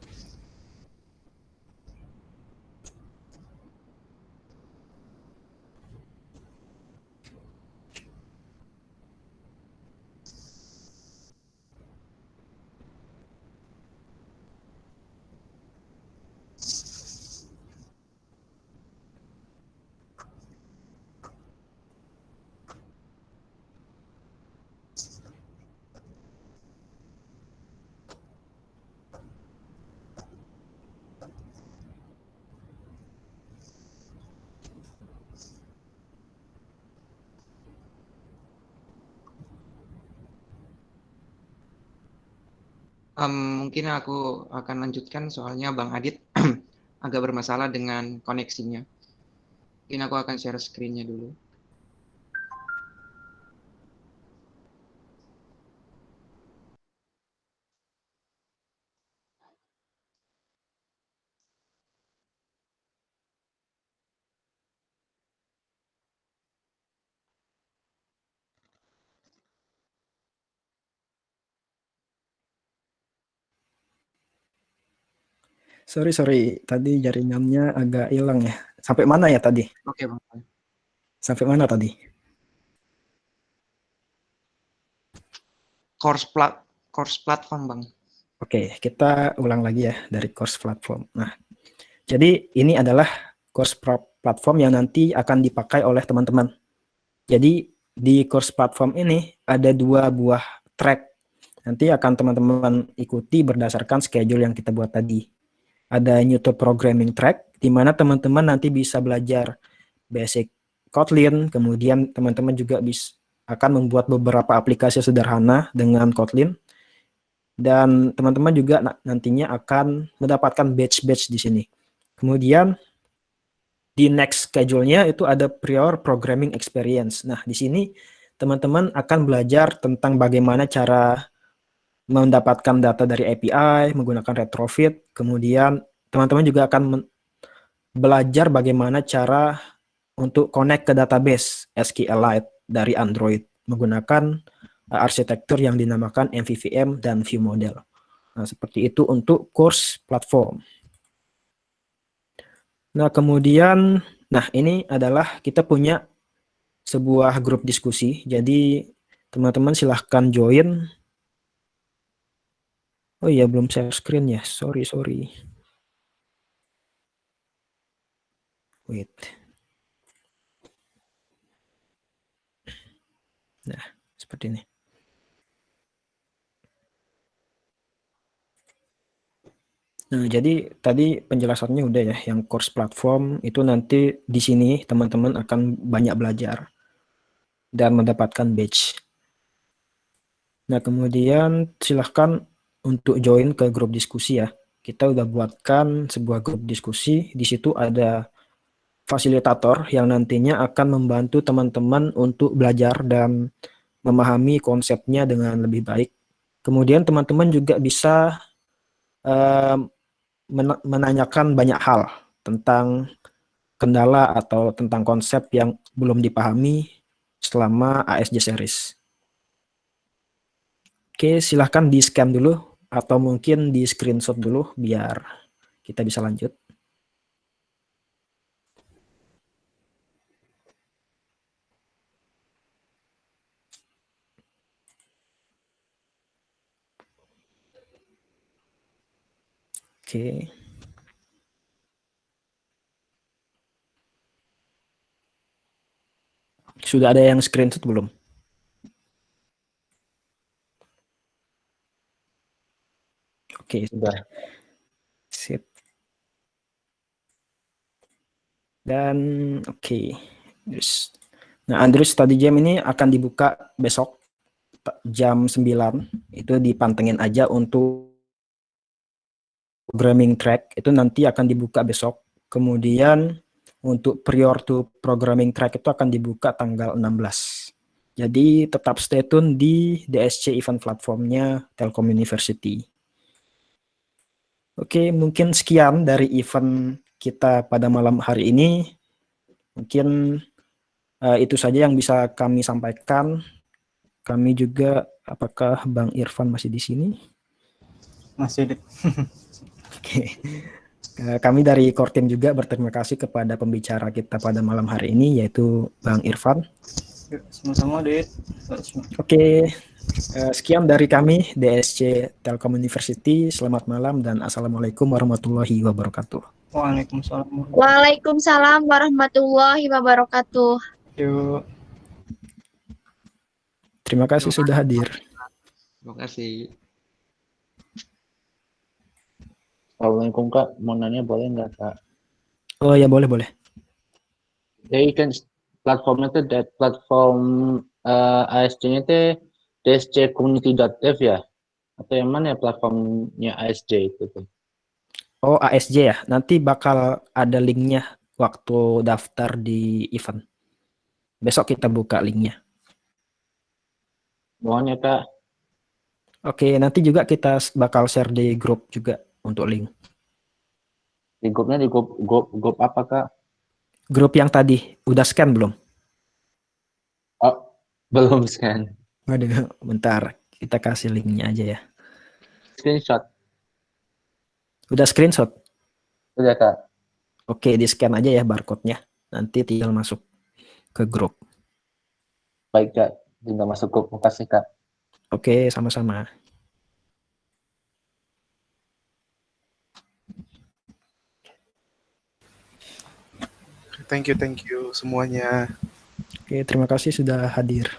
Mungkin aku akan lanjutkan soalnya Bang Adit agak bermasalah dengan koneksinya. Mungkin aku akan share screen-nya dulu. Sorry, tadi jaringannya agak hilang ya. Sampai mana ya tadi? Oke, Bang. Sampai mana tadi? Course platform, Bang. Oke, kita ulang lagi ya dari course platform. Nah, jadi ini adalah course platform yang nanti akan dipakai oleh teman-teman. Jadi di course platform ini ada 2 buah track. Nanti akan teman-teman ikuti berdasarkan schedule yang kita buat tadi. Ada YouTube Programming track, di mana teman-teman nanti bisa belajar basic Kotlin, kemudian teman-teman juga akan membuat beberapa aplikasi sederhana dengan Kotlin, dan teman-teman juga nantinya akan mendapatkan badge-badge di sini. Kemudian di next schedule-nya itu ada prior programming experience. Nah, di sini teman-teman akan belajar tentang bagaimana cara mendapatkan data dari API, menggunakan retrofit, kemudian teman-teman juga akan belajar bagaimana cara untuk connect ke database SQLite dari Android menggunakan arsitektur yang dinamakan MVVM dan View Model. Nah, seperti itu untuk course platform. Nah, kemudian, ini adalah kita punya sebuah grup diskusi. Jadi, teman-teman silahkan join. Oh iya, belum share screen ya. Sorry. Wait. Nah, seperti ini. Nah, jadi tadi penjelasannya udah ya, yang course platform itu nanti di sini teman-teman akan banyak belajar dan mendapatkan badge. Nah, kemudian silahkan untuk join ke grup diskusi ya. Kita udah buatkan sebuah grup diskusi, di situ ada fasilitator yang nantinya akan membantu teman-teman untuk belajar dan memahami konsepnya dengan lebih baik. Kemudian teman-teman juga bisa menanyakan banyak hal tentang kendala atau tentang konsep yang belum dipahami selama ASJ series. Oke, silahkan di-scan dulu atau mungkin di-screenshot dulu biar kita bisa lanjut. Oke. Sudah ada yang screenshot belum? Oke, sudah. Sip. Dan oke. Nah, Android Study Jam ini akan dibuka besok jam 9. Itu dipantengin aja untuk programming track. Itu nanti akan dibuka besok. Kemudian untuk prior to programming track itu akan dibuka tanggal 16. Jadi tetap stay tune di DSC event platformnya Telkom University. Oke, mungkin sekian dari event kita pada malam hari ini. Mungkin itu saja yang bisa kami sampaikan. Kami juga, apakah Bang Irfan masih di sini? Masih. Oke. Kami dari Core Team juga berterima kasih kepada pembicara kita pada malam hari ini, yaitu Bang Irfan. Sama-sama, Dit. Oke, sekian dari kami DSC Telkom University. Selamat malam dan Assalamualaikum warahmatullahi wabarakatuh. Waalaikumsalam. Waalaikumsalam warahmatullahi wabarakatuh. Yuk. Terima kasih sudah hadir. Terima kasih. Assalamualaikum Kak, mau nanya boleh nggak Kak? Oh ya, boleh. Jadi kan platformnya tuh platform ASJ-nya tuh dscommunity.dev ya? Atau yang mana ya platformnya ASJ itu tuh? Oh, ASJ ya, nanti bakal ada linknya waktu daftar di event. Besok kita buka linknya. Mohon ya Kak. Oke, nanti juga kita bakal share di grup juga untuk link. Di grupnya di grup apa Kak? Grup yang tadi, udah scan belum? Oh, belum scan. Waduh, bentar. Kita kasih linknya aja ya. Screenshot. Udah screenshot? Udah Kak. Oke, di-scan aja ya barcode-nya. Nanti tinggal masuk ke grup. Baik Kak. Tinggal masuk grup. Makasih Kak. Oke, sama-sama. Thank you semuanya. Oke, terima kasih sudah hadir.